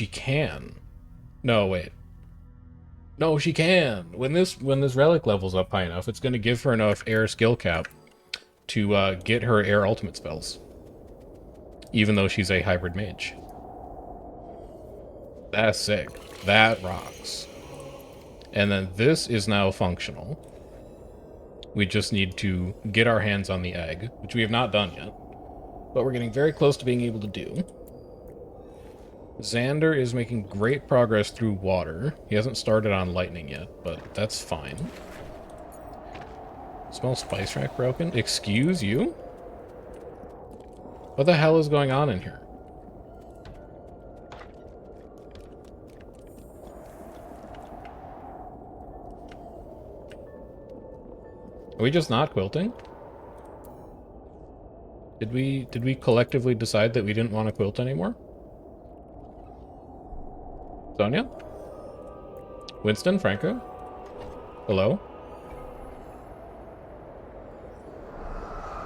can. No, wait. No, she can. When this relic levels up high enough, it's going to give her enough air skill cap to get her air ultimate spells. Even though she's a hybrid mage. That's sick. That rocks. And then this is now functional. We just need to get our hands on the egg, which we have not done yet. But we're getting very close to being able to do. Xander is making great progress through water. He hasn't started on lightning yet, but that's fine. Small spice rack broken? Excuse you? What the hell is going on in here? Are we just not quilting? Did we collectively decide that we didn't want to quilt anymore? Sonya? Winston? Franco? Hello?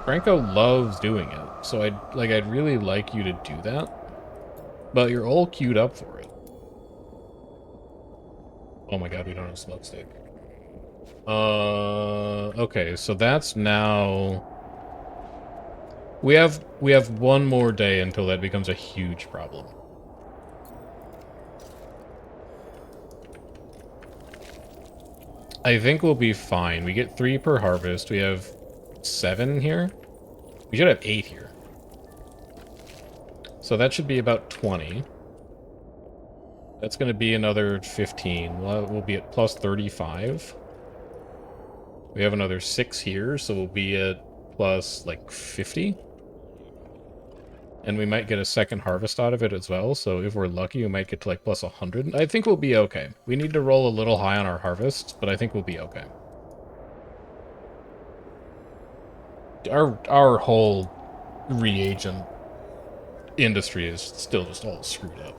Franco loves doing it, so I'd really like you to do that. But you're all queued up for it. Oh my god, we don't have smoke stick. Okay, so that's now... We have 1 more day until that becomes a huge problem. I think we'll be fine. We get 3 per harvest. We have 7 here. We should have 8 here. So that should be about 20. That's going to be another 15. We'll be at plus 35. We have another 6 here, so we'll be at plus, like, 50. And we might get a second harvest out of it as well, so if we're lucky, we might get to, like, plus 100. I think we'll be okay. We need to roll a little high on our harvests, but I think we'll be okay. Our whole reagent industry is still just all screwed up.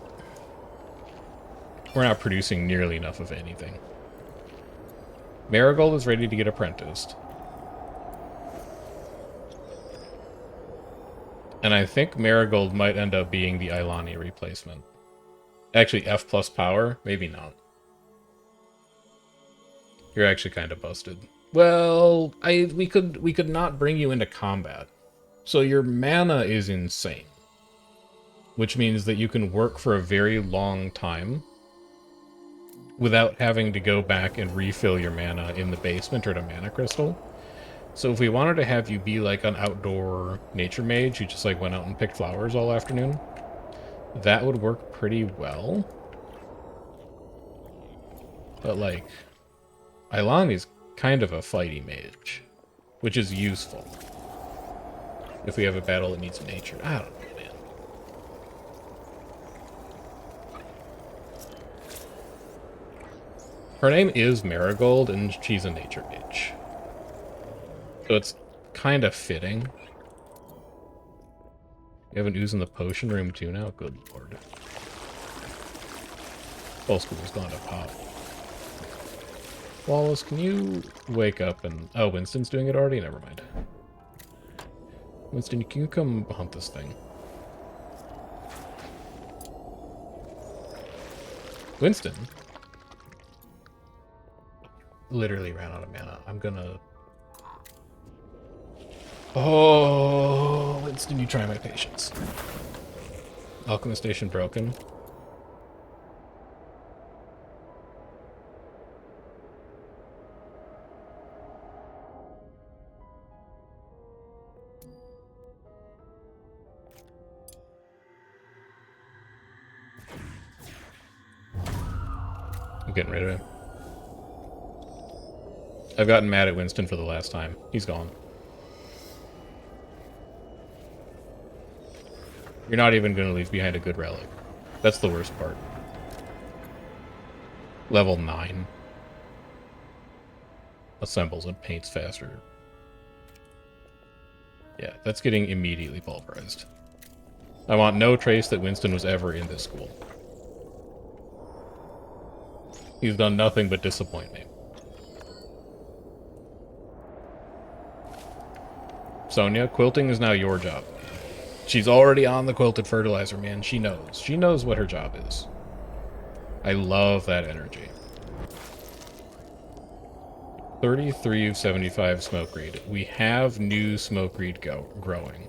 We're not producing nearly enough of anything. Marigold is ready to get apprenticed. And I think Marigold might end up being the Ilani replacement. Actually, F plus power? Maybe not. You're actually kind of busted. Well, we could not bring you into combat. So your mana is insane. Which means that you can work for a very long time without having to go back and refill your mana in the basement or at a mana crystal. So if we wanted to have you be like an outdoor nature mage who just like went out and picked flowers all afternoon, that would work pretty well. But like, Ilani's kind of a fighty mage, which is useful. If we have a battle that needs nature. I don't know, man. Her name is Marigold, and she's a nature mage. So it's kind of fitting. You have an ooze in the potion room too now? Good lord. Whole school's gone to pop. Wallace, can you wake up and... Oh, Winston's doing it already? Never mind. Winston, can you come hunt this thing? Winston? Literally ran out of mana. I'm gonna... Oh, Winston, you try my patience. Alchemist station broken. I'm getting rid of him. I've gotten mad at Winston for the last time. He's gone. You're not even going to leave behind a good relic. That's the worst part. Level 9. Assembles and paints faster. Yeah, that's getting immediately pulverized. I want no trace that Winston was ever in this school. He's done nothing but disappoint me. Sonia, quilting is now your job. She's already on the quilted fertilizer, man. She knows. She knows what her job is. I love that energy. 33 of 75 smokereed. We have new smokereed growing.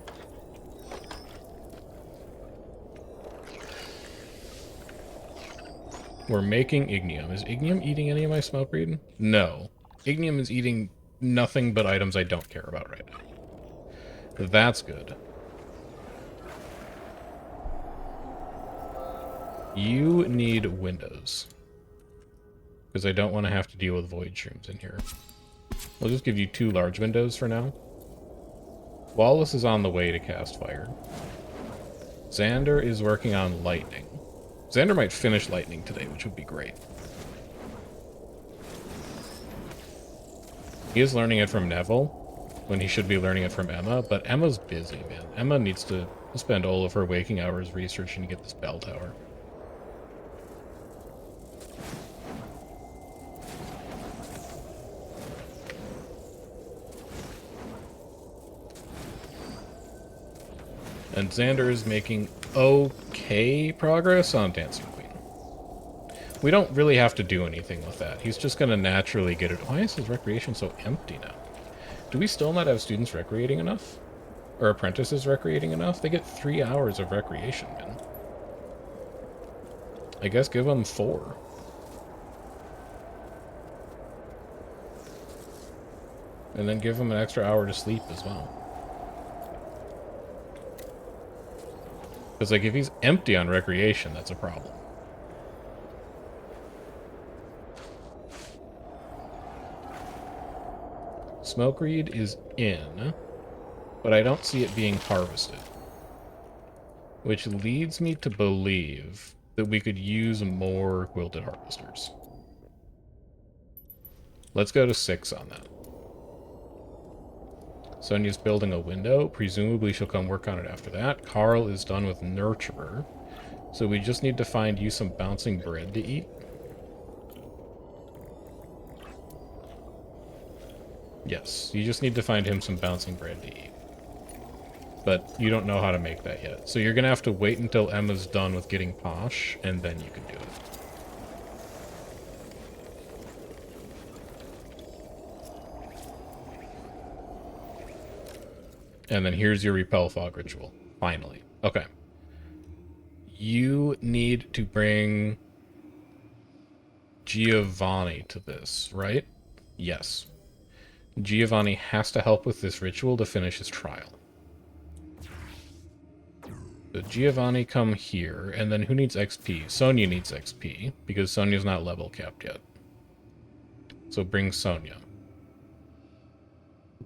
We're making ignium. Is ignium eating any of my smokereed? No. Ignium is eating nothing but items I don't care about right now. That's good. You need windows. Because I don't want to have to deal with void shrooms in here. We'll just give you 2 large windows for now. Wallace is on the way to cast fire. Xander is working on lightning. Xander might finish lightning today, which would be great. He is learning it from Neville, when he should be learning it from Emma, but Emma's busy, man. Emma needs to spend all of her waking hours researching to get this bell tower. And Xander is making okay progress on Dancing Queen. We don't really have to do anything with that. He's just going to naturally get it. Why is his recreation so empty now? Do we still not have students recreating enough? Or apprentices recreating enough? They get 3 hours of recreation, man. I guess give them 4. And then give them an extra hour to sleep as well. Because, like, if he's empty on recreation, that's a problem. Smokereed is in, but I don't see it being harvested. Which leads me to believe that we could use more quilted harvesters. Let's go to 6 on that. Sonia's building a window. Presumably she'll come work on it after that. Carl is done with Nurturer. So we just need to find you some bouncing bread to eat. Yes, you just need to find him some bouncing bread to eat. But you don't know how to make that yet. So you're going to have to wait until Emma's done with getting posh, and then you can do it. And then here's your repel fog ritual. Finally. Okay. You need to bring Giovanni to this, right? Yes. Giovanni has to help with this ritual to finish his trial. So Giovanni, come here, and then who needs XP? Sonia needs XP, because Sonia's not level capped yet. So bring Sonia.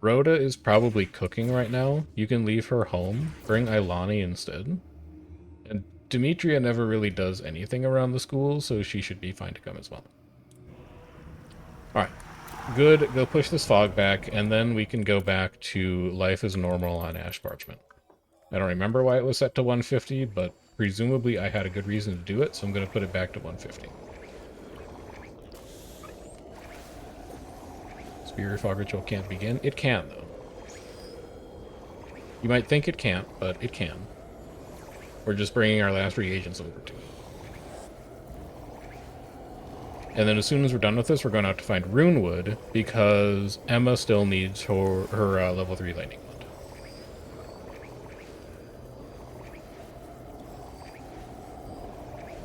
Rhoda is probably cooking right now. You can leave her home. Bring Ilani instead. And Demetria never really does anything around the school, so she should be fine to come as well. Alright. Good. Go push this fog back, and then we can go back to life as normal on Ash Parchment. I don't remember why it was set to 150, but presumably I had a good reason to do it, so I'm going to put it back to 150. Spirit Fog Ritual can't begin. It can, though. You might think it can't, but it can. We're just bringing our last reagents over to it. And then as soon as we're done with this, we're going to have to find Runewood, because Emma still needs her level 3 lightning wand.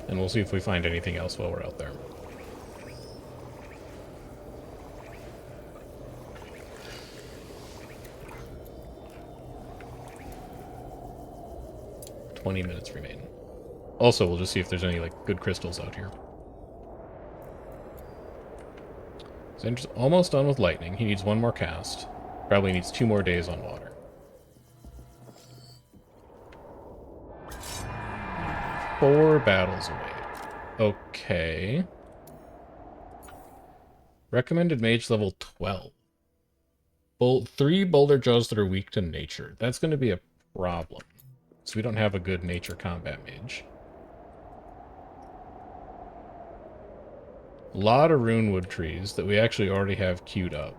And we'll see if we find anything else while we're out there. $20 remain. Also, we'll just see if there's any like good crystals out here. Xander's almost done with lightning. He needs one more cast. Probably needs 2 more days on water. 4 battles away. Okay. Recommended mage level 12. 3 boulder jaws that are weak to nature. That's going to be a problem. So we don't have a good nature combat mage. A lot of runewood trees that we actually already have queued up.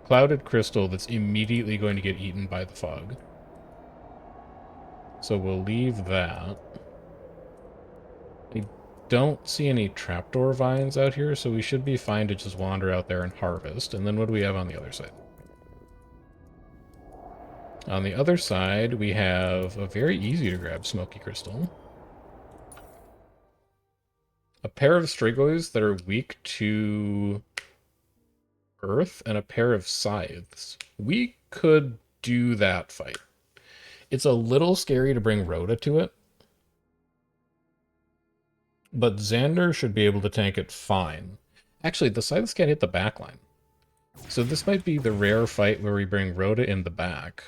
Clouded crystal that's immediately going to get eaten by the fog. So we'll leave that. I don't see any trapdoor vines out here, so we should be fine to just wander out there and harvest. And then what do we have on the other side? On the other side, we have a very easy to grab smoky crystal. A pair of Strigoi that are weak to earth, and a pair of scythes. We could do that fight. It's a little scary to bring Rhoda to it, but Xander should be able to tank it fine. Actually, the scythes can't hit the backline. So this might be the rare fight where we bring Rhoda in the back.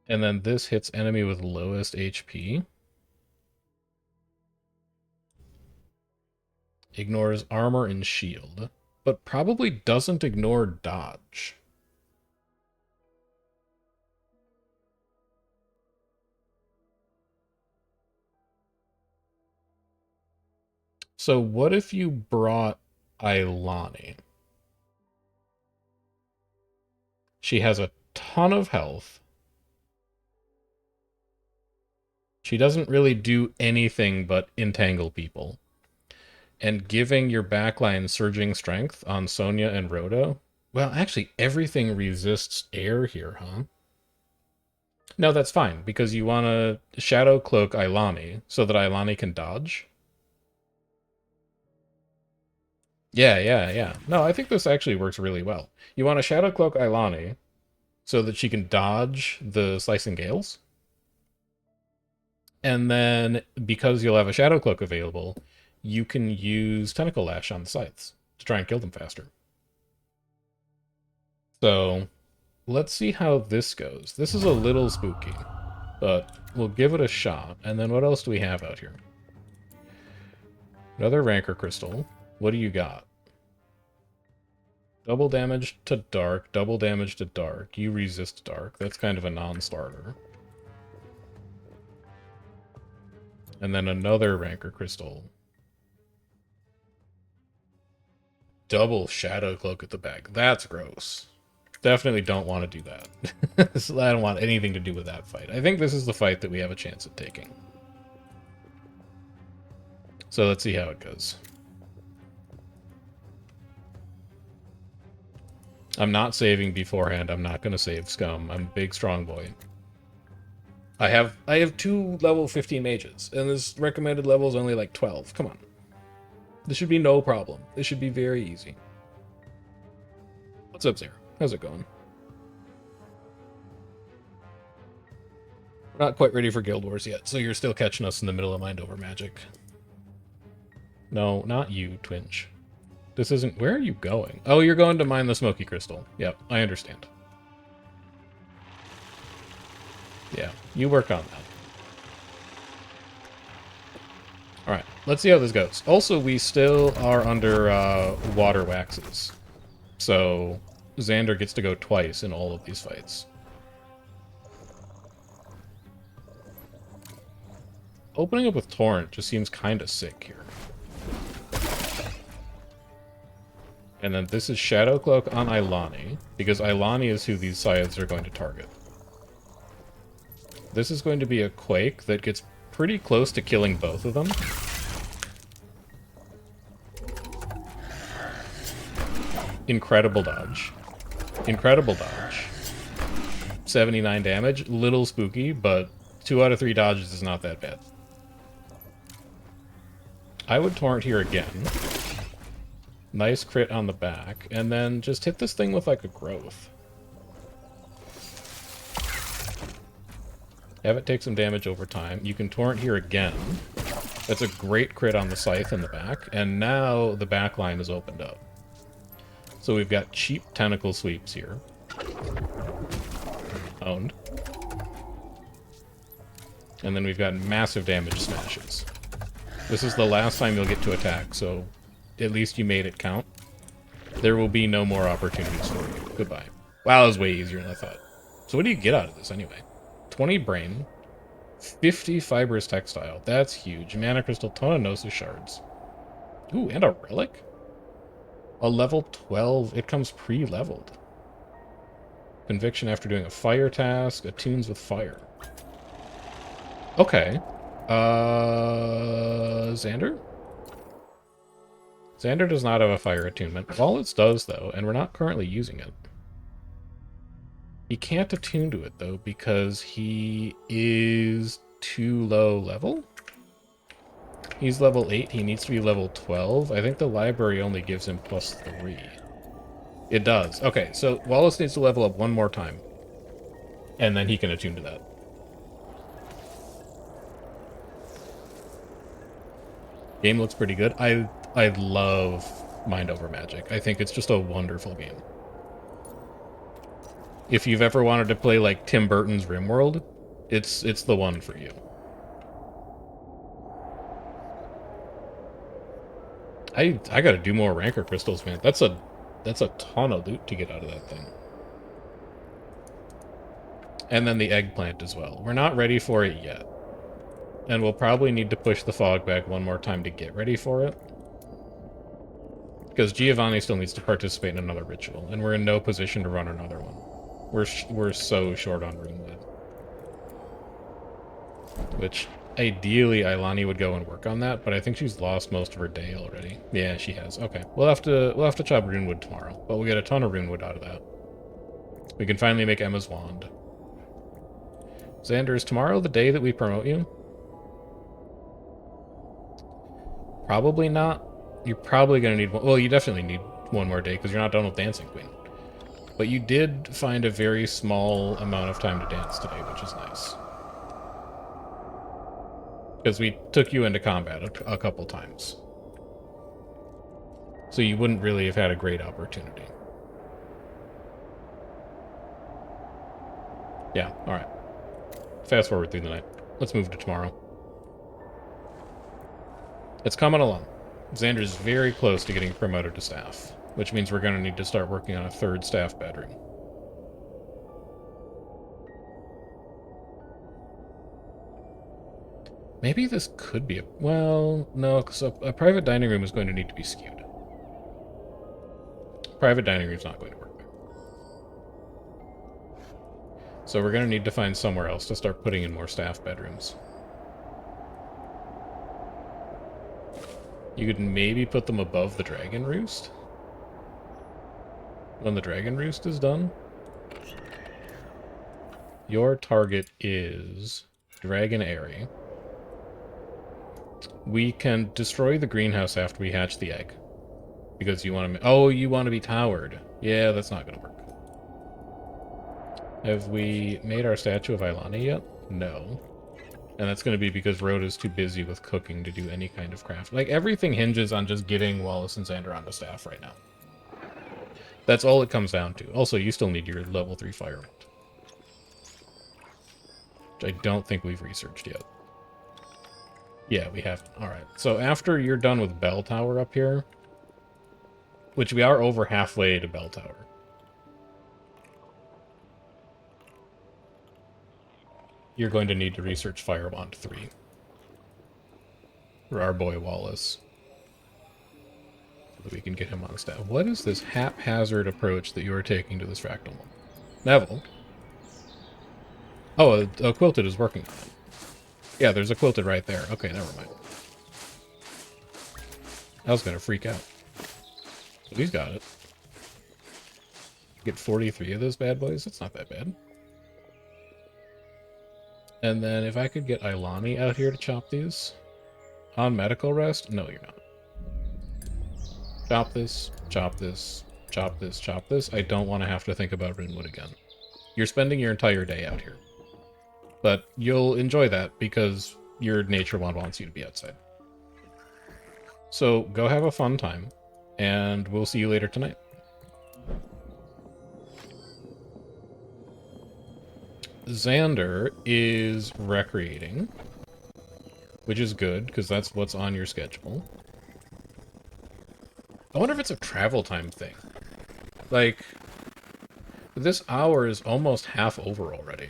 And then this hits enemy with lowest HP. Ignores armor and shield, but probably doesn't ignore dodge. So what if you brought Ailani? She has a ton of health. She doesn't really do anything but entangle people. And giving your backline surging strength on Sonya and Rhoda. Well, actually, everything resists air here, huh? No, that's fine, because you want to Shadow Cloak Ailani so that Ailani can dodge. Yeah. No, I think this actually works really well. You want to Shadow Cloak Ailani so that she can dodge the Slicing Gales. And then, because you'll have a Shadow Cloak available, you can use Tentacle Lash on the scythes to try and kill them faster. So, let's see how this goes. This is a little spooky, but we'll give it a shot. And then what else do we have out here? Another Rancor Crystal. What do you got? Double damage to dark, double damage to dark. You resist dark. That's kind of a non-starter. And then another Rancor Crystal. double shadow cloak at the back. That's gross. Definitely don't want to do that. So I don't want anything to do with that fight. I think this is the fight that we have a chance at taking. So let's see how it goes. I'm not saving beforehand. I'm not going to save Scum. I'm a big, strong boy. I have 2 level 15 mages, and this recommended level is only like 12. Come on. This should be no problem. This should be very easy. What's up, Zara? How's it going? We're not quite ready for Guild Wars yet, so you're still catching us in the middle of Mind Over Magic. No, not you, Twinge. This isn't... Where are you going? Oh, you're going to mine the Smoky Crystal. Yep, I understand. Yeah, you work on that. Alright, let's see how this goes. Also, we still are under water waxes. So, Xander gets to go twice in all of these fights. Opening up with Torrent just seems kind of sick here. And then this is Shadow Cloak on Ilani, because Ilani is who these scythes are going to target. This is going to be a Quake that gets pretty close to killing both of them. Incredible dodge. Incredible dodge. 79 damage. Little spooky, but 2 out of 3 dodges is not that bad. I would Torrent here again. Nice crit on the back, and then just hit this thing with like a growth. Have it take some damage over time. You can Torrent here again. That's a great crit on the scythe in the back, and now the back line is opened up. So we've got cheap tentacle sweeps here. Owned. And then we've got massive damage smashes. This is the last time you'll get to attack, so at least you made it count. There will be no more opportunities for you. Goodbye. Wow, that was way easier than I thought. So what do you get out of this anyway? 20 brain, 50 fibrous textile. That's huge. Mana crystal, ton of Gnosis shards. Ooh, and a relic? A level 12. It comes pre-leveled. Conviction after doing a fire task. Attunes with fire. Okay. Xander? Xander does not have a fire attunement. Wallets does, though, and we're not currently using it. He can't attune to it, though, because he is too low level? He's level 8. He needs to be level 12. I think the library only gives him +3. It does. Okay, so Wallace needs to level up one more time. And then he can attune to that. Game looks pretty good. I love Mind Over Magic. I think it's just a wonderful game. If you've ever wanted to play like Tim Burton's RimWorld, it's the one for you. I gotta do more Rancor crystals, man. That's a ton of loot to get out of that thing. And then the eggplant as well. We're not ready for it yet. And we'll probably need to push the fog back one more time to get ready for it. Because Giovanni still needs to participate in another ritual, and we're in no position to run another one. We're so short on Runewood. Which, ideally, Ilani would go and work on that, but I think she's lost most of her day already. Yeah, she has. Okay, we'll have to chop Runewood tomorrow, but we'll get a ton of Runewood out of that. We can finally make Emma's wand. Xander, is tomorrow the day that we promote you? Probably not. You're probably going to need one. Well, you definitely need one more day because you're not done with Dancing Queen. But you did find a very small amount of time to dance today, which is nice. Because we took you into combat a couple times. So you wouldn't really have had a great opportunity. Yeah, alright. Fast forward through the night. Let's move to tomorrow. It's coming along. Xander's very close to getting promoted to staff, which means we're going to need to start working on a 3rd staff bedroom. Maybe this could be a... Well, no, because a private dining room is going to need to be skewed. Private dining room's not going to work. So we're going to need to find somewhere else to start putting in more staff bedrooms. You could maybe put them above the dragon roost? When the dragon roost is done? Your target is Dragon Airy. We can destroy the greenhouse after we hatch the egg. Because you want to... Oh, you want to be towered. Yeah, that's not going to work. Have we made our statue of Ilani yet? No. And that's going to be because Rhoda's too busy with cooking to do any kind of craft. Like, everything hinges on just getting Wallace and Xander onto staff right now. That's all it comes down to. Also, you still need your level 3 firewood. Which I don't think we've researched yet. Yeah, we have. Alright, so after you're done with Bell Tower up here, which we are over halfway to Bell Tower, you're going to need to research Firebond 3. For our boy Wallace. So that we can get him on staff. What is this haphazard approach that you are taking to this fractal one? Neville? Oh, a quilted is working on it. Yeah, there's a quilted right there. Okay, never mind. I was gonna freak out. So he's got it. Get 43 of those bad boys? That's not that bad. And then if I could get Ilani out here to chop these. On medical rest? No, you're not. Chop this, chop this, chop this, chop this. I don't want to have to think about Rinwood again. You're spending your entire day out here. But you'll enjoy that because your nature one wants you to be outside. So go have a fun time, and we'll see you later tonight. Xander is recreating, which is good because that's what's on your schedule. I wonder if it's a travel time thing. Like, this hour is almost half over already.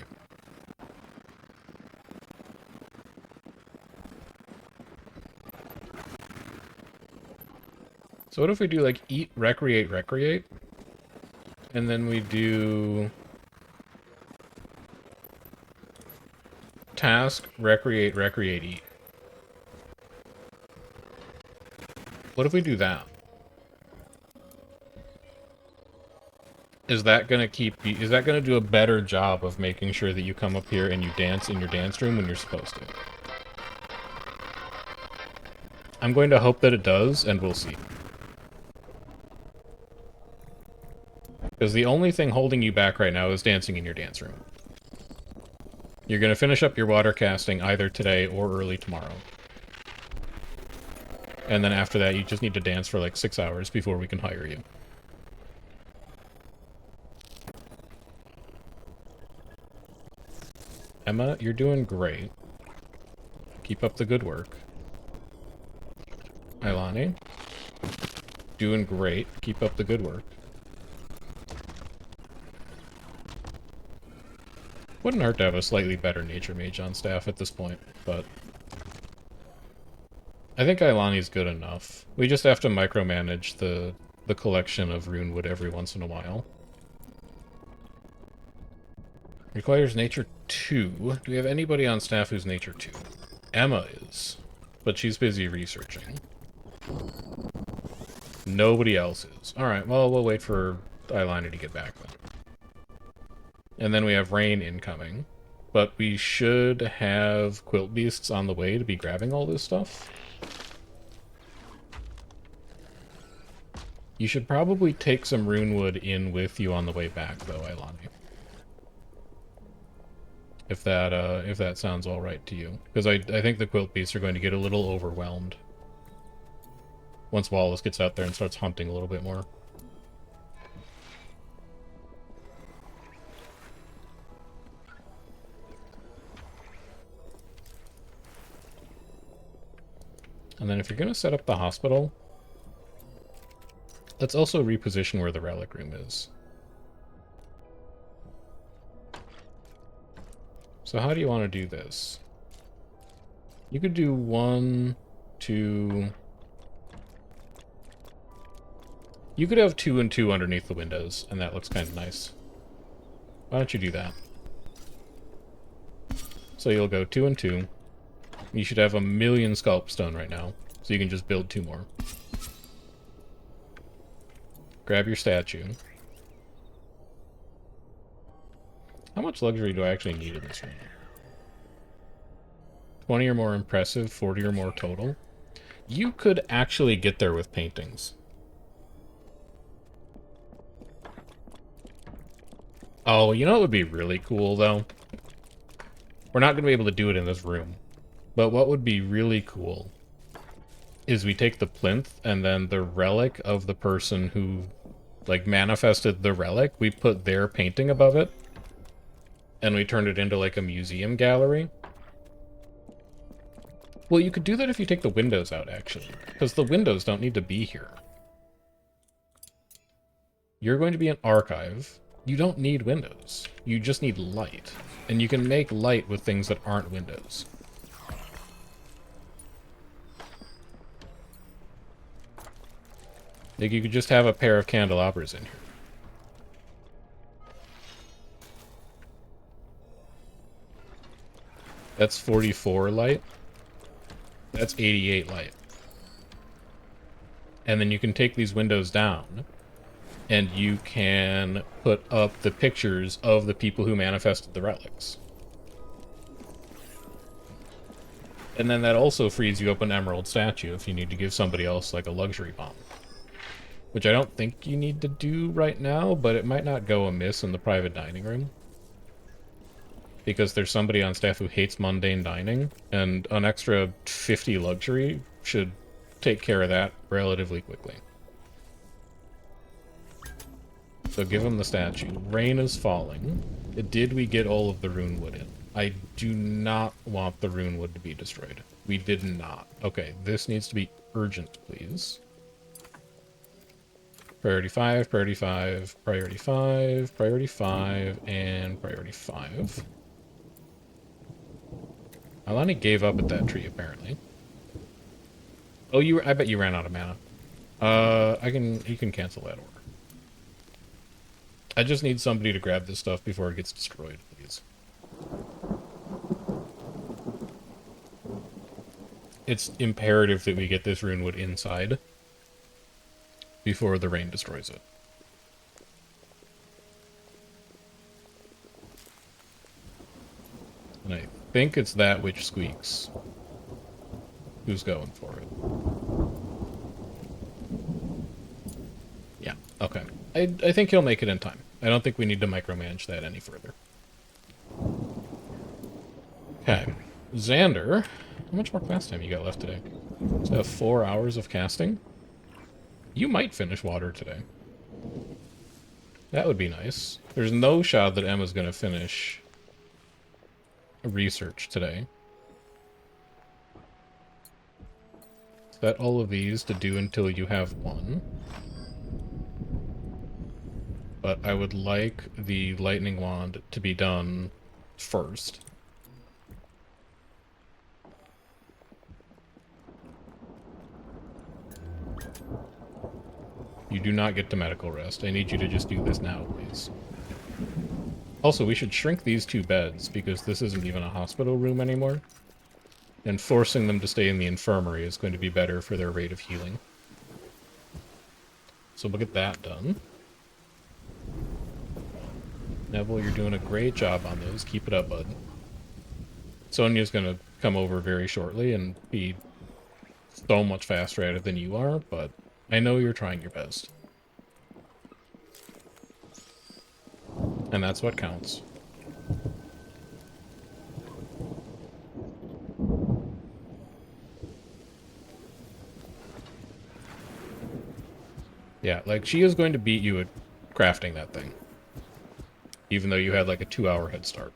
So what if we do, like, eat, recreate, recreate? And then we do... task, recreate, recreate, eat. What if we do that? Is that gonna keep you... Is that gonna do a better job of making sure that you come up here and you dance in your dance room when you're supposed to? I'm going to hope that it does, and we'll see. Because the only thing holding you back right now is dancing in your dance room. You're going to finish up your water casting either today or early tomorrow. And then after that, you just need to dance for like 6 hours before we can hire you. Emma, you're doing great. Keep up the good work. Ilani, doing great. Keep up the good work. Wouldn't hurt to have a slightly better nature mage on staff at this point, but... I think Ilani's good enough. We just have to micromanage the collection of runewood every once in a while. Requires nature 2. Do we have anybody on staff who's nature 2? Emma is, but she's busy researching. Nobody else is. Alright, well, we'll wait for Ilani to get back then. And then we have rain incoming. But we should have quilt beasts on the way to be grabbing all this stuff. You should probably take some runewood in with you on the way back, though, Ilani. If that sounds all right to you. Because I think the quilt beasts are going to get a little overwhelmed. Once Wallace gets out there and starts hunting a little bit more. And then if you're going to set up the hospital, let's also reposition where the relic room is. So how do you want to do this? You could do 1, 2... You could have 2 and 2 underneath the windows, and that looks kind of nice. Why don't you do that? So you'll go 2 and 2. You should have 1,000,000 sculpt stone right now, so you can just build 2 more. Grab your statue. How much luxury do I actually need in this room? 20 or more impressive, 40 or more total. You could actually get there with paintings. Oh, you know what would be really cool, though? We're not going to be able to do it in this room. But what would be really cool is we take the plinth and then the relic of the person who, like, manifested the relic, we put their painting above it. And we turned it into, like, a museum gallery. Well, you could do that if you take the windows out, actually. Because the windows don't need to be here. You're going to be an archive. You don't need windows. You just need light. And you can make light with things that aren't windows. Like, you could just have a pair of candelabras in here. That's 44 light. That's 88 light. And then you can take these windows down, and you can put up the pictures of the people who manifested the relics. And then that also frees you up an emerald statue if you need to give somebody else, like, a luxury bomb. Which I don't think you need to do right now, but it might not go amiss in the private dining room. Because there's somebody on staff who hates mundane dining, and an extra 50 luxury should take care of that relatively quickly. So give him the statue. Rain is falling. Did we get all of the rune wood in? I do not want the rune wood to be destroyed. We did not. Okay, this needs to be urgent, please. Priority 5, priority 5, priority 5, priority 5, and priority 5. Alani gave up at that tree, apparently. Oh, I bet you ran out of mana. You can cancel that order. I just need somebody to grab this stuff before it gets destroyed, please. It's imperative that we get this runewood inside before the rain destroys it. And I think it's that which squeaks. Who's going for it? Yeah, okay. I think he'll make it in time. I don't think we need to micromanage that any further. Okay. Xander, how much more class time you got left today? So I have 4 hours of casting? You might finish water today. That would be nice. There's no shot that Emma's going to finish research today. Set all of these to do until you have 1. But I would like the lightning wand to be done first. You do not get to medical rest. I need you to just do this now, please. Also, we should shrink these 2 beds, because this isn't even a hospital room anymore. And forcing them to stay in the infirmary is going to be better for their rate of healing. So we'll get that done. Neville, you're doing a great job on those. Keep it up, bud. Sonia's going to come over very shortly and be so much faster at it than you are, but I know you're trying your best. And that's what counts. Yeah, like, she is going to beat you at crafting that thing. Even though you had, like, a 2-hour head start.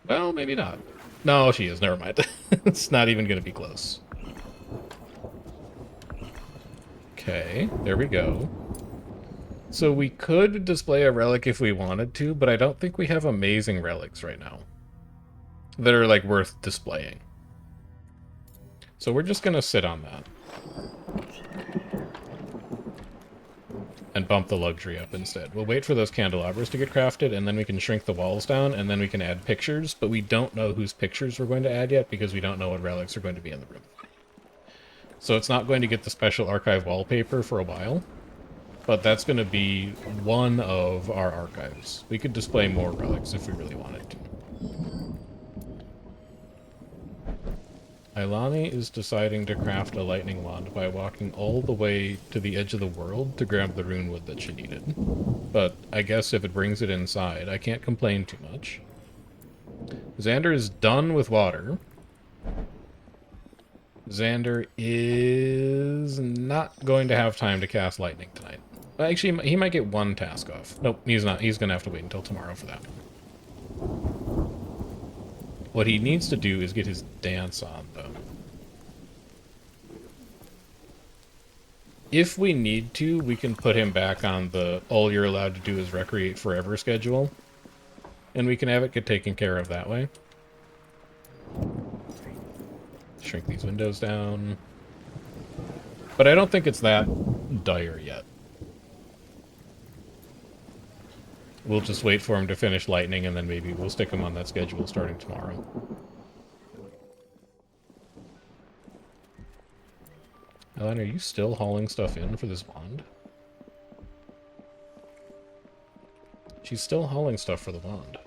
Well, maybe not. No, she is. Never mind. It's not even going to be close. Okay, there we go. So we could display a relic if we wanted to, but I don't think we have amazing relics right now that are, like, worth displaying. So we're just going to sit on that. and bump the luxury up instead. We'll wait for those candelabras to get crafted, and then we can shrink the walls down, and then we can add pictures, but we don't know whose pictures we're going to add yet, because we don't know what relics are going to be in the room. So it's not going to get the special archive wallpaper for a while, but that's going to be one of our archives. We could display more relics if we really wanted to. Ailani is deciding to craft a lightning wand by walking all the way to the edge of the world to grab the rune wood that she needed. But I guess if it brings it inside, I can't complain too much. Xander is done with water. Xander is not going to have time to cast lightning tonight. Actually, he might get one task off. Nope, he's not. He's going to have to wait until tomorrow for that. What he needs to do is get his dance on, though. If we need to, we can put him back on the all you're allowed to do is recreate forever schedule. And we can have it get taken care of that way. Shrink these windows down. But I don't think it's that dire yet. We'll just wait for him to finish lightning, and then maybe we'll stick him on that schedule starting tomorrow. Ellen, are you still hauling stuff in for this wand? She's still hauling stuff for the wand.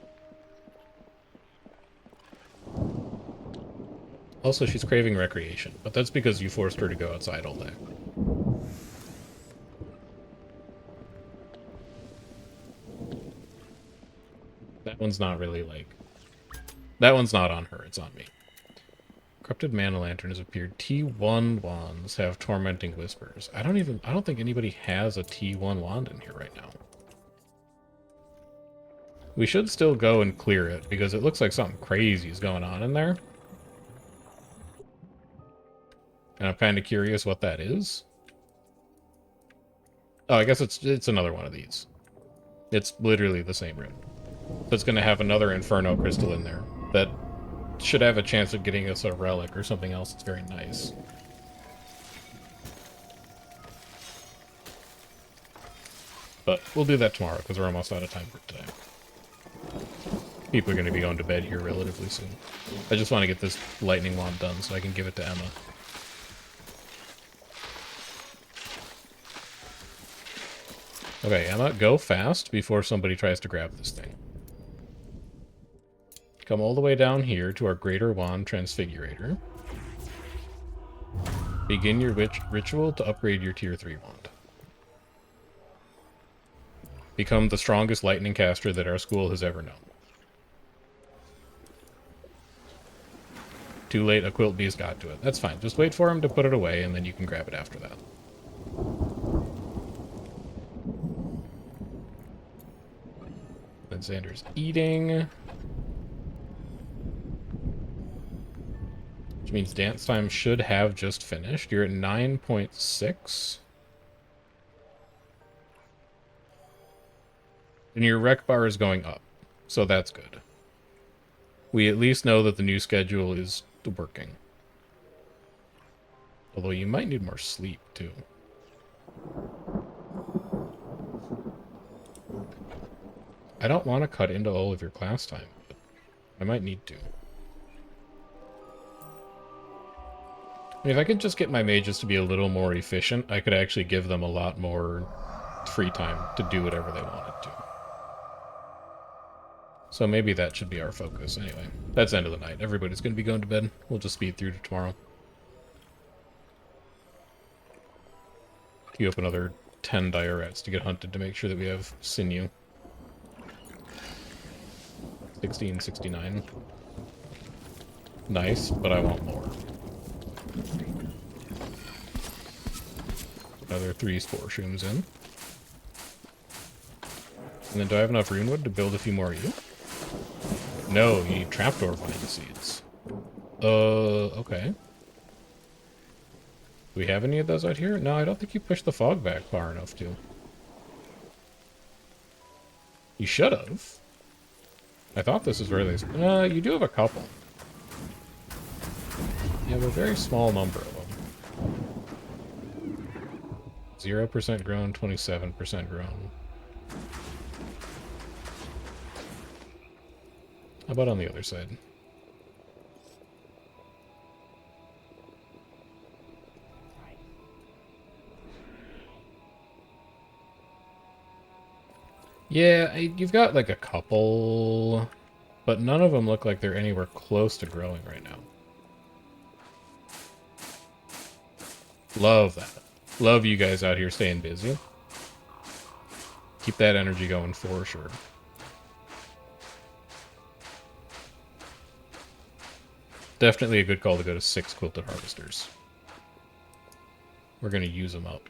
Also, she's craving recreation, but that's because you forced her to go outside all day. That one's not really, like... That one's not on her, it's on me. Corrupted Mana Lantern has appeared. T1 wands have Tormenting Whispers. I don't think anybody has a T1 wand in here right now. We should still go and clear it, because it looks like something crazy is going on in there. And I'm kind of curious what that is. Oh, I guess it's another one of these. It's literally the same rune. So it's going to have another Inferno crystal in there that should have a chance of getting us a relic or something else that's very nice. But we'll do that tomorrow, because we're almost out of time for today. People are going to be going to bed here relatively soon. I just want to get this lightning wand done so I can give it to Emma. Okay, Emma, go fast before somebody tries to grab this thing. Come all the way down here to our Greater Wand Transfigurator. Begin your ritual to upgrade your Tier 3 wand. Become the strongest lightning caster that our school has ever known. Too late, a quilt bee's got to it. That's fine. Just wait for him to put it away, and then you can grab it after that. Then Xander's eating. Which means dance time should have just finished. You're at 9.6. And your rec bar is going up. So that's good. We at least know that the new schedule is working. Although you might need more sleep, too. I don't want to cut into all of your class time, but I might need to. I mean, if I could just get my mages to be a little more efficient, I could actually give them a lot more free time to do whatever they wanted to. So maybe that should be our focus. Anyway, that's the end of the night. Everybody's going to be going to bed. We'll just speed through to tomorrow. Queue up another 10 diorets to get hunted to make sure that we have sinew. 1669. Nice, but I want more. Another 3 spore shrooms in. And then do I have enough runewood to build a few more of you? No, you need trapdoor vine seeds. Okay. Do we have any of those out here? No, I don't think you pushed the fog back far enough to. You should have. I thought this is where they... you do have a couple. You have a very small number of them. 0% grown, 27% grown. How about on the other side? Yeah, you've got like a couple, but none of them look like they're anywhere close to growing right now. Love that. Love you guys out here staying busy. Keep that energy going for sure. Definitely a good call to go to 6 quilted harvesters. We're going to use them up.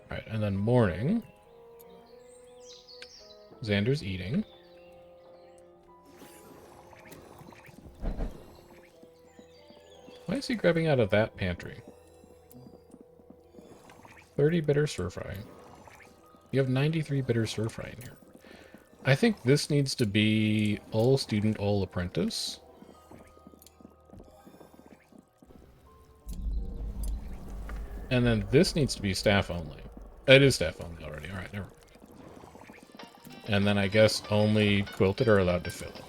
Alright, and then morning. Xander's eating. Why is he grabbing out of that pantry? 30 bitter stir fry. You have 93 bitter stir fry in here. I think this needs to be all student, all apprentice. And then this needs to be staff only. It is staff only already. Alright, never mind. And then I guess only quilted are allowed to fill it.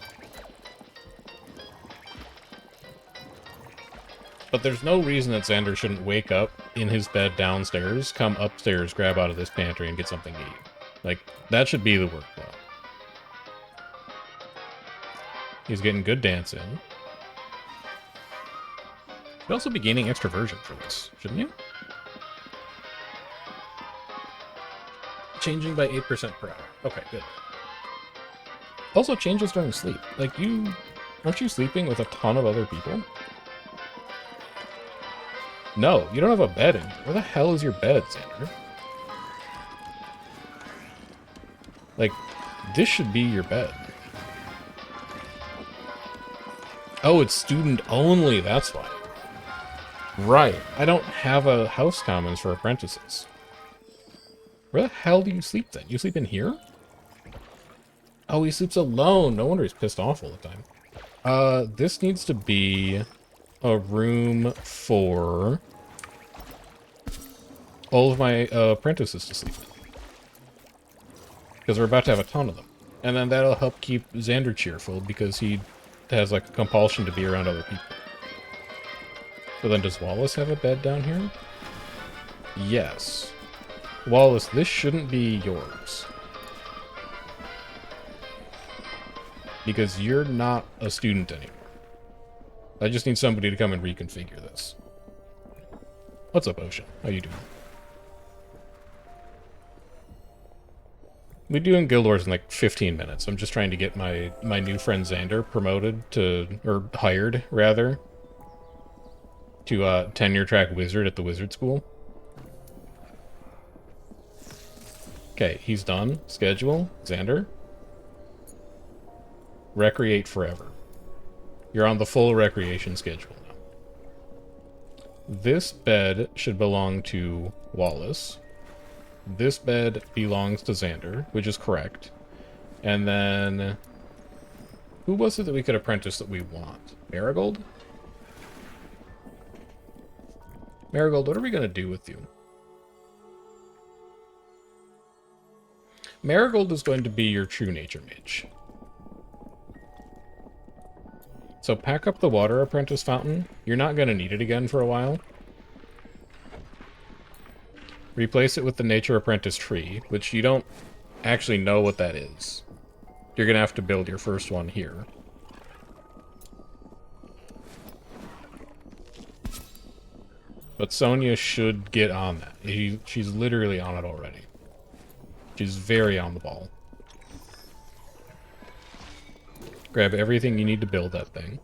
But there's no reason that Xander shouldn't wake up in his bed downstairs, come upstairs, grab out of this pantry, and get something to eat. Like, that should be the workflow. He's getting good dance in. You'd also be gaining extroversion for this, shouldn't you? Changing by 8% per hour. Okay, good. Also changes during sleep. Like, aren't you sleeping with a ton of other people? No, you don't have a bed in here. Where the hell is your bed, Xander? Like, this should be your bed. Oh, it's student only, that's why. Right, I don't have a house commons for apprentices. Where the hell do you sleep then? You sleep in here? Oh, he sleeps alone. No wonder he's pissed off all the time. This needs to be a room for all of my apprentices to sleep in. Because we're about to have a ton of them. And then that'll help keep Xander cheerful, because he has like a compulsion to be around other people. So then does Wallace have a bed down here? Yes. Wallace, this shouldn't be yours. Because you're not a student anymore. I just need somebody to come and reconfigure this. What's up, Ocean? How you doing? We do in Guild Wars in like 15 minutes. I'm just trying to get my new friend Xander promoted to, or hired, rather, to tenure track wizard at the wizard school. Okay, he's done. Schedule. Xander. Recreate forever. You're on the full recreation schedule now. This bed should belong to Wallace. This bed belongs to Xander, which is correct. And then... who was it that we could apprentice that we want? Marigold? Marigold, what are we going to do with you? Marigold is going to be your true nature mage. So pack up the water apprentice fountain. You're not going to need it again for a while. Replace it with the nature apprentice tree, which you don't actually know what that is. You're going to have to build your first one here. But Sonia should get on that. She's literally on it already. She's very on the ball. Grab everything you need to build that thing.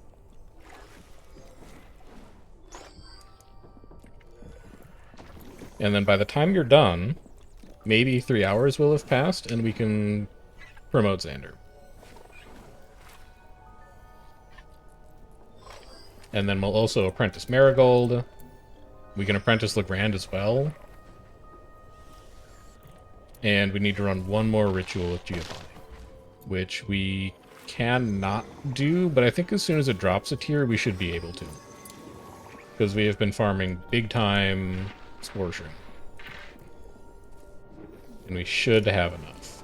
And then by the time you're done, maybe 3 hours will have passed, and we can promote Xander. And then we'll also apprentice Marigold. We can apprentice Legrand as well. And we need to run one more ritual with Giovanni. which we cannot do, but I think as soon as it drops a tier, we should be able to. Because we have been farming big time spore shroom. And we should have enough.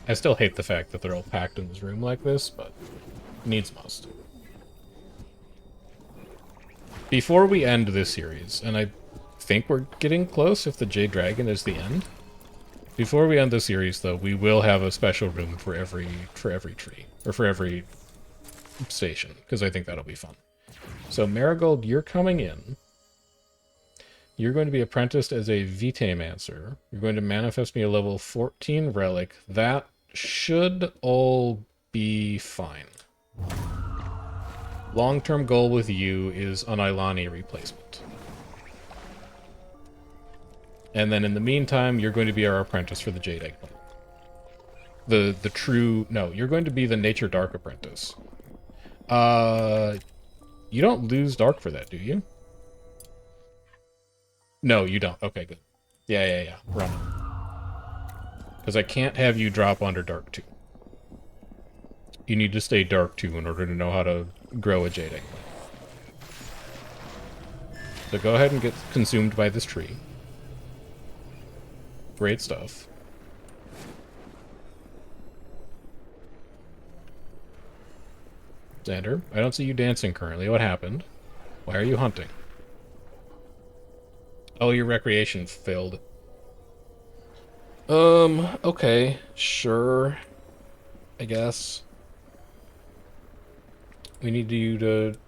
I still hate the fact that they're all packed in this room like this, but needs must. Before we end this series, and I think we're getting close if the Jade Dragon is the end. Before we end the series, though, we will have a special room for every tree, or for every station, because I think that'll be fun. So Marigold, you're coming in. You're going to be apprenticed as a Vitaemancer. You're going to manifest me a level 14 relic. That should all be fine. Long-term goal with you is an Ilani replacement. And then in the meantime, you're going to be our apprentice for the Jade Eggplant. The true... No, you're going to be the Nature Dark apprentice. You don't lose Dark for that, do you? No, you don't. Okay, good. Yeah. Run it. Because I can't have you drop under Dark 2. You need to stay Dark 2 in order to know how to grow a Jade Eggplant. So go ahead and get consumed by this tree. Great stuff. Xander, I don't see you dancing currently. What happened? Why are you hunting? Oh, your recreation failed. Okay. Sure. I guess. We need you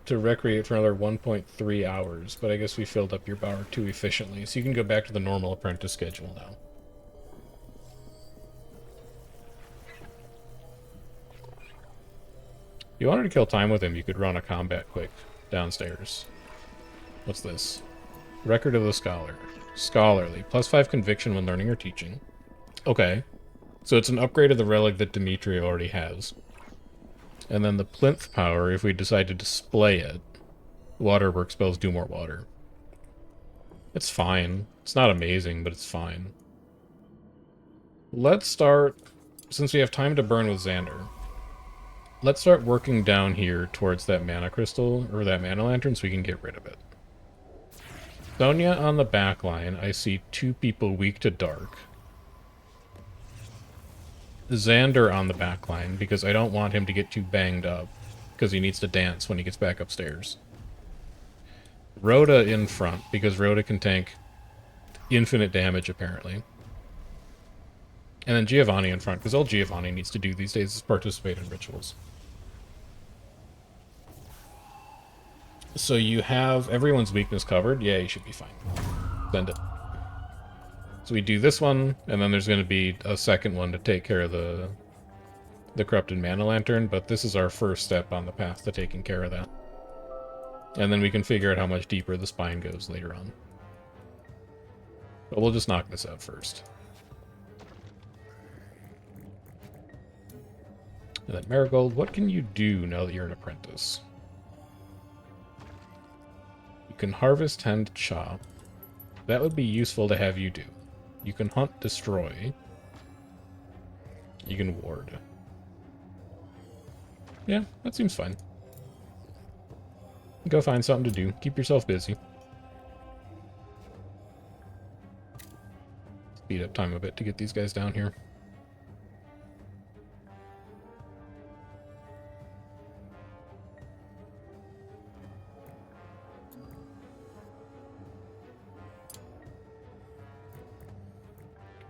to recreate for another 1.3 hours, but I guess we filled up your bar too efficiently, so you can go back to the normal apprentice schedule now. If you wanted to kill time with him, you could run a combat quick downstairs. What's this? Record of the Scholar. Scholarly. +5 conviction when learning or teaching. Okay. So it's an upgrade of the relic that Dimitri already has. And then the plinth power, if we decide to display it, waterwork spells do more water. It's fine. It's not amazing, but it's fine. Let's start, since we have time to burn with Xander, let's start working down here towards that mana crystal, or that mana lantern, so we can get rid of it. Sonia on the back line, I see 2 people weak to dark. Xander on the back line, because I don't want him to get too banged up, because he needs to dance when he gets back upstairs. Rhoda in front, because Rhoda can tank infinite damage, apparently. And then Giovanni in front, because all Giovanni needs to do these days is participate in rituals. So you have everyone's weakness covered? Yeah, you should be fine. Send it. So we do this one, and then there's going to be a second one to take care of the corrupted mana lantern, but this is our first step on the path to taking care of that. And then we can figure out how much deeper the spine goes later on. But we'll just knock this out first. And then Marigold, what can you do now that you're an apprentice? You can harvest, tend, chop. That would be useful to have you do. You can hunt, destroy. You can ward. Yeah, that seems fine. Go find something to do. Keep yourself busy. Speed up time a bit to get these guys down here.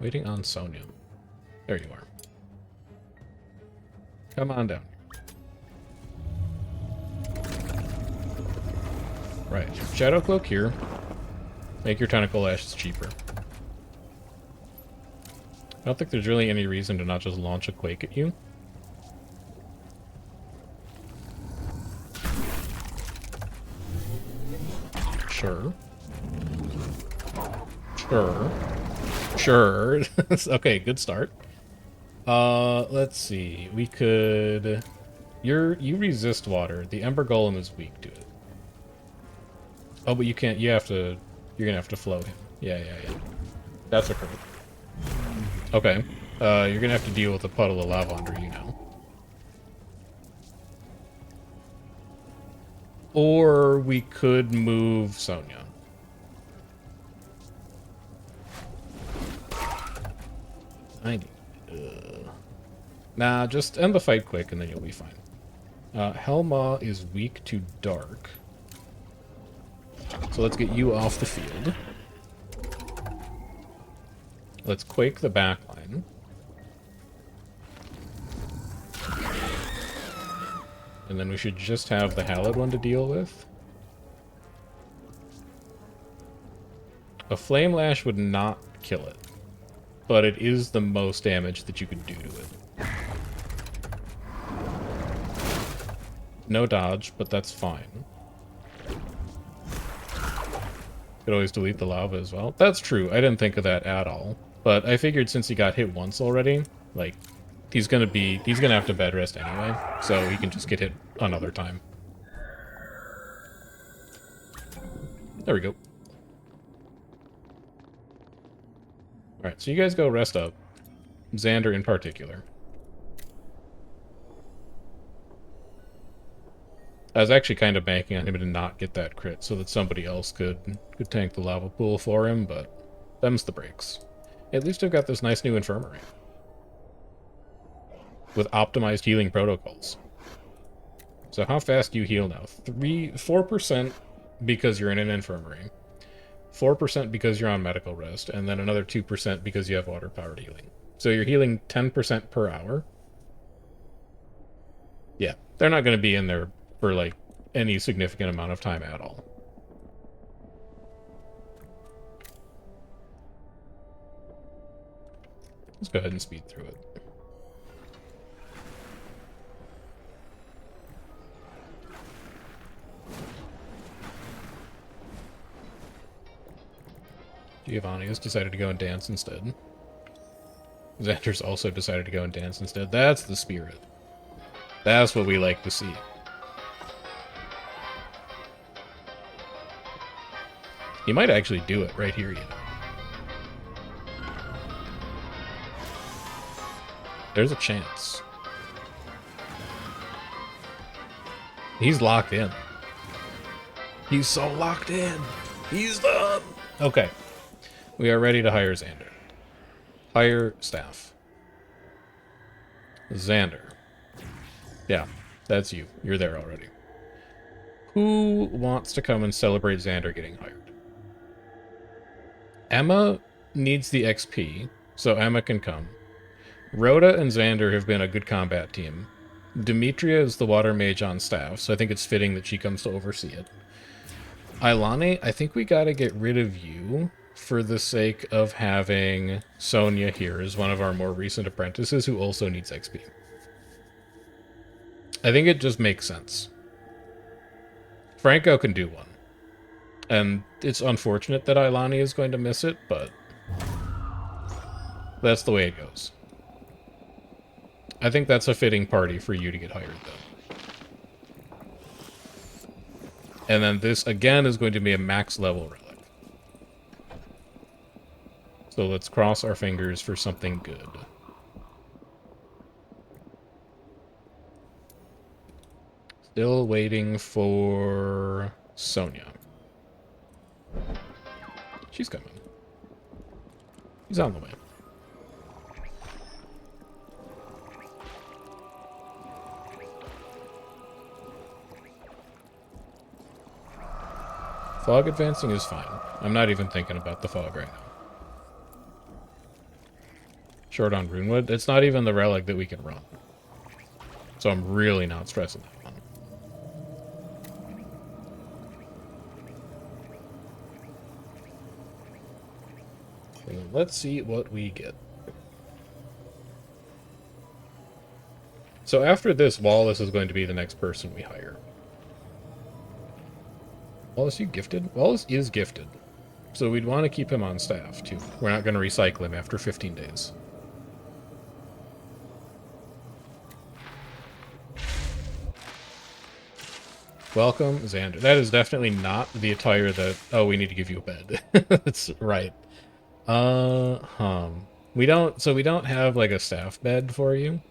Waiting on Sonia. There you are. Come on down. Right. Shadow Cloak here. Make your tentacle ashes cheaper. I don't think there's really any reason to not just launch a Quake at you. Sure. Sure. Okay, good start. Let's see. We could You resist water. The Ember Golem is weak to it. Oh, but you can't. You have to. You're gonna have to float him. Yeah. That's a crit. Okay. You're gonna have to deal with a puddle of lava under you now. Or we could move Sonya. Nah, just end the fight quick and then you'll be fine. Helma is weak to dark. So let's get you off the field. Let's quake the backline. And then we should just have the Hallowed one to deal with. A Flame Lash would not kill it, but it is the most damage that you could do to it. No dodge, but that's fine. Could always delete the lava as well. That's true, I didn't think of that at all. But I figured since he got hit once already, like, he's gonna have to bed rest anyway, so he can just get hit another time. There we go. Alright, so you guys go rest up. Xander in particular. I was actually kind of banking on him to not get that crit so that somebody else could tank the lava pool for him, but them's the breaks. At least I've got this nice new infirmary. With optimized healing protocols. So how fast do you heal now? 4% because you're in an infirmary. 4% because you're on medical rest, and then another 2% because you have water-powered healing. So you're healing 10% per hour. Yeah, they're not going to be in there for, like, any significant amount of time at all. Let's go ahead and speed through it. Giovanni has decided to go and dance instead. Xander's also decided to go and dance instead. That's the spirit. That's what we like to see. He might actually do it right here, you know. There's a chance. He's locked in. He's so locked in. He's the... Okay. We are ready to hire Xander. Hire staff. Xander. Yeah, that's you. You're there already. Who wants to come and celebrate Xander getting hired? Emma needs the XP, so Emma can come. Rhoda and Xander have been a good combat team. Demetria is the water mage on staff, so I think it's fitting that she comes to oversee it. Ailane, I think we gotta get rid of you for the sake of having Sonya here as one of our more recent apprentices who also needs XP. I think it just makes sense. Franco can do one. And it's unfortunate that Ailane is going to miss it, but that's the way it goes. I think that's a fitting party for you to get hired, though. And then this, again, is going to be a max level relic. So let's cross our fingers for something good. Still waiting for Sonya. She's coming. She's on the way. Fog advancing is fine. I'm not even thinking about the fog right now. Short on Runewood. It's not even the relic that we can run. So I'm really not stressing that one. And let's see what we get. So after this, Wallace is going to be the next person we hire. Wallace, you gifted? Wallace is gifted. So we'd want to keep him on staff, too. We're not going to recycle him after 15 days. Welcome, Xander. That is definitely not the attire that... Oh, we need to give you a bed. That's right. We don't... So we don't have, like, a staff bed for you.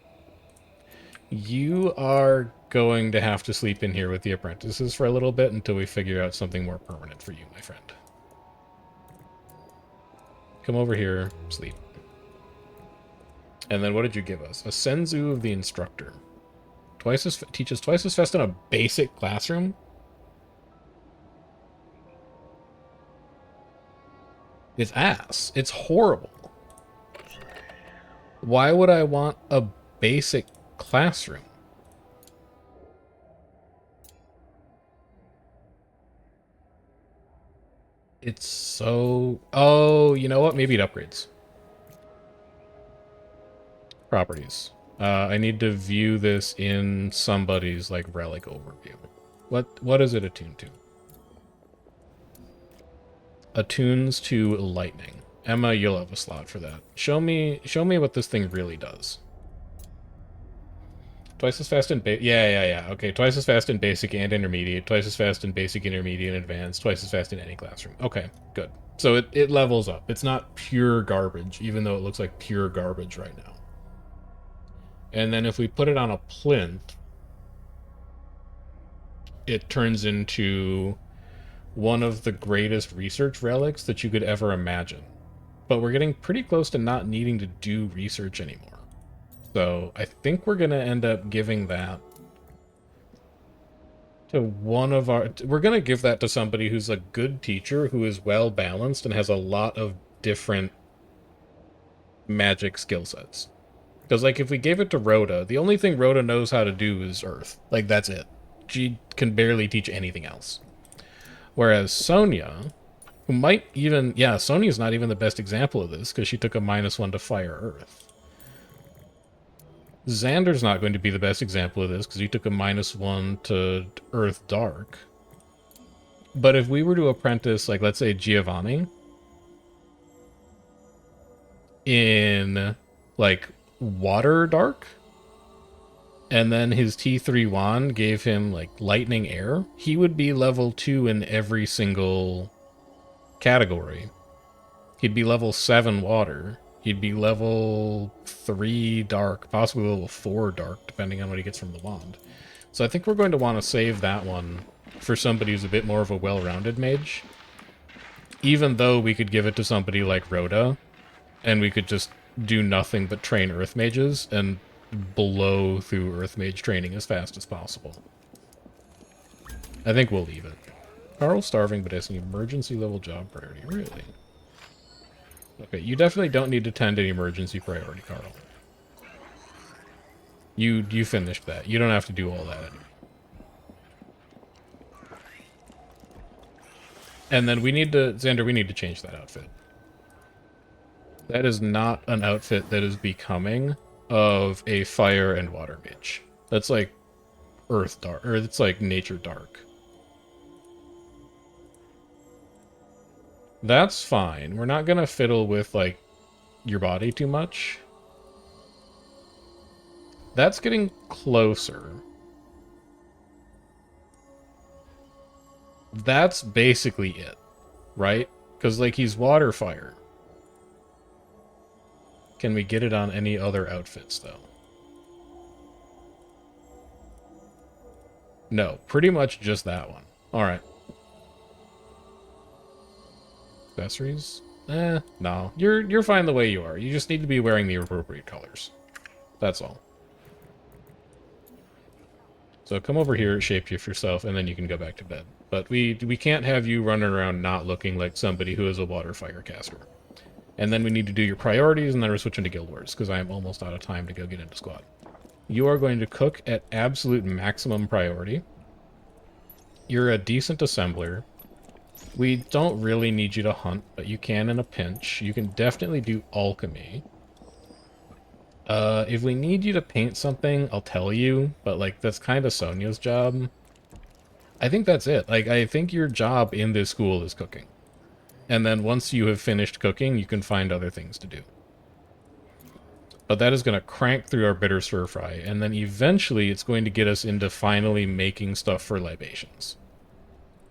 You are going to have to sleep in here with the apprentices for a little bit until we figure out something more permanent for you, my friend. Come over here, sleep. And then what did you give us? A senzu of the instructor. Teaches twice as fast in a basic classroom? It's ass. It's horrible. Why would I want a basic classroom? It's so... Oh, you know what? Maybe it upgrades. Properties. I need to view this in somebody's, like, relic overview. What is it attuned to? Attunes to lightning. Emma, you'll have a slot for that. Show me what this thing really does. Twice as fast in yeah. Okay, twice as fast in basic and intermediate. Twice as fast in basic, intermediate, and advanced. Twice as fast in any classroom. Okay, good. So it levels up. It's not pure garbage, even though it looks like pure garbage right now. And then if we put it on a plinth, it turns into one of the greatest research relics that you could ever imagine. But we're getting pretty close to not needing to do research anymore. So I think we're going to end up giving that to one of our... We're going to give that to somebody who's a good teacher, who is well-balanced, and has a lot of different magic skill sets. Because, like, if we gave it to Rhoda, the only thing Rhoda knows how to do is Earth. Like, that's it. She can barely teach anything else. Whereas Sonia, who might even... Yeah, Sonia's not even the best example of this, because she took a -1 to Fire Earth. Xander's not going to be the best example of this, because he took a -1 to Earth Dark. But if we were to apprentice, like, let's say Giovanni in, like, Water Dark, and then his T3 wand gave him, like, Lightning Air, he would be level 2 in every single category. He'd be level 7 Water. He'd be level 3 Dark, possibly level 4 Dark, depending on what he gets from the wand. So I think we're going to want to save that one for somebody who's a bit more of a well-rounded mage. Even though we could give it to somebody like Rhoda, and we could just do nothing but train Earth Mages, and blow through Earth Mage training as fast as possible. I think we'll leave it. Carl's starving, but has an emergency level job priority. Really? Okay, you definitely don't need to tend an emergency priority, Carl. You finished that. You don't have to do all that anymore. And then we need to... Xander, we need to change that outfit. That is not an outfit that is becoming of a fire and water mage. That's like Earth Dark, or it's like Nature Dark. That's fine. We're not gonna fiddle with, like, your body too much. That's getting closer. That's basically it, right? Because, like, he's water fire. Can we get it on any other outfits, though? No, pretty much just that one. Alright. Accessories? No. You're fine the way you are. You just need to be wearing the appropriate colors. That's all. So come over here, shapeshift yourself, and then you can go back to bed. But we can't have you running around not looking like somebody who is a water fire caster. And then we need to do your priorities, and then we're switching to Guild Wars, because I am almost out of time to go get into squad. You are going to cook at absolute maximum priority. You're a decent assembler. We don't really need you to hunt, but you can in a pinch. You can definitely do alchemy. If we need you to paint something, I'll tell you, but, like, that's kind of Sonia's job. I think that's it. Like, I think your job in this school is cooking. And then once you have finished cooking, you can find other things to do. But that is going to crank through our bitter stir fry, and then eventually it's going to get us into finally making stuff for libations,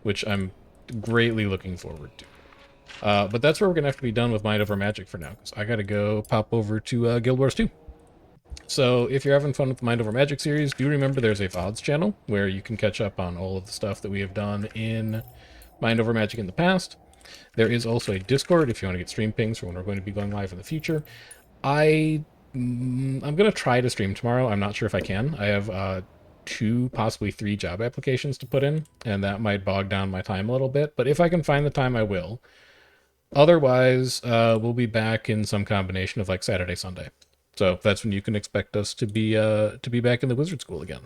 which I'm greatly looking forward to. But that's where we're going to have to be done with Mind Over Magic for now, because I got to go pop over to Guild Wars 2. So if you're having fun with the Mind Over Magic series, do remember there's a VODs channel where you can catch up on all of the stuff that we have done in Mind Over Magic in the past. There is also a Discord if you want to get stream pings for when we're going to be going live in the future. I'm going to try to stream tomorrow. I'm not sure if I can. I have 2, possibly 3 job applications to put in, and that might bog down my time a little bit. But if I can find the time, I will. Otherwise, we'll be back in some combination of like Saturday, Sunday. So that's when you can expect us to be back in the Wizard School again.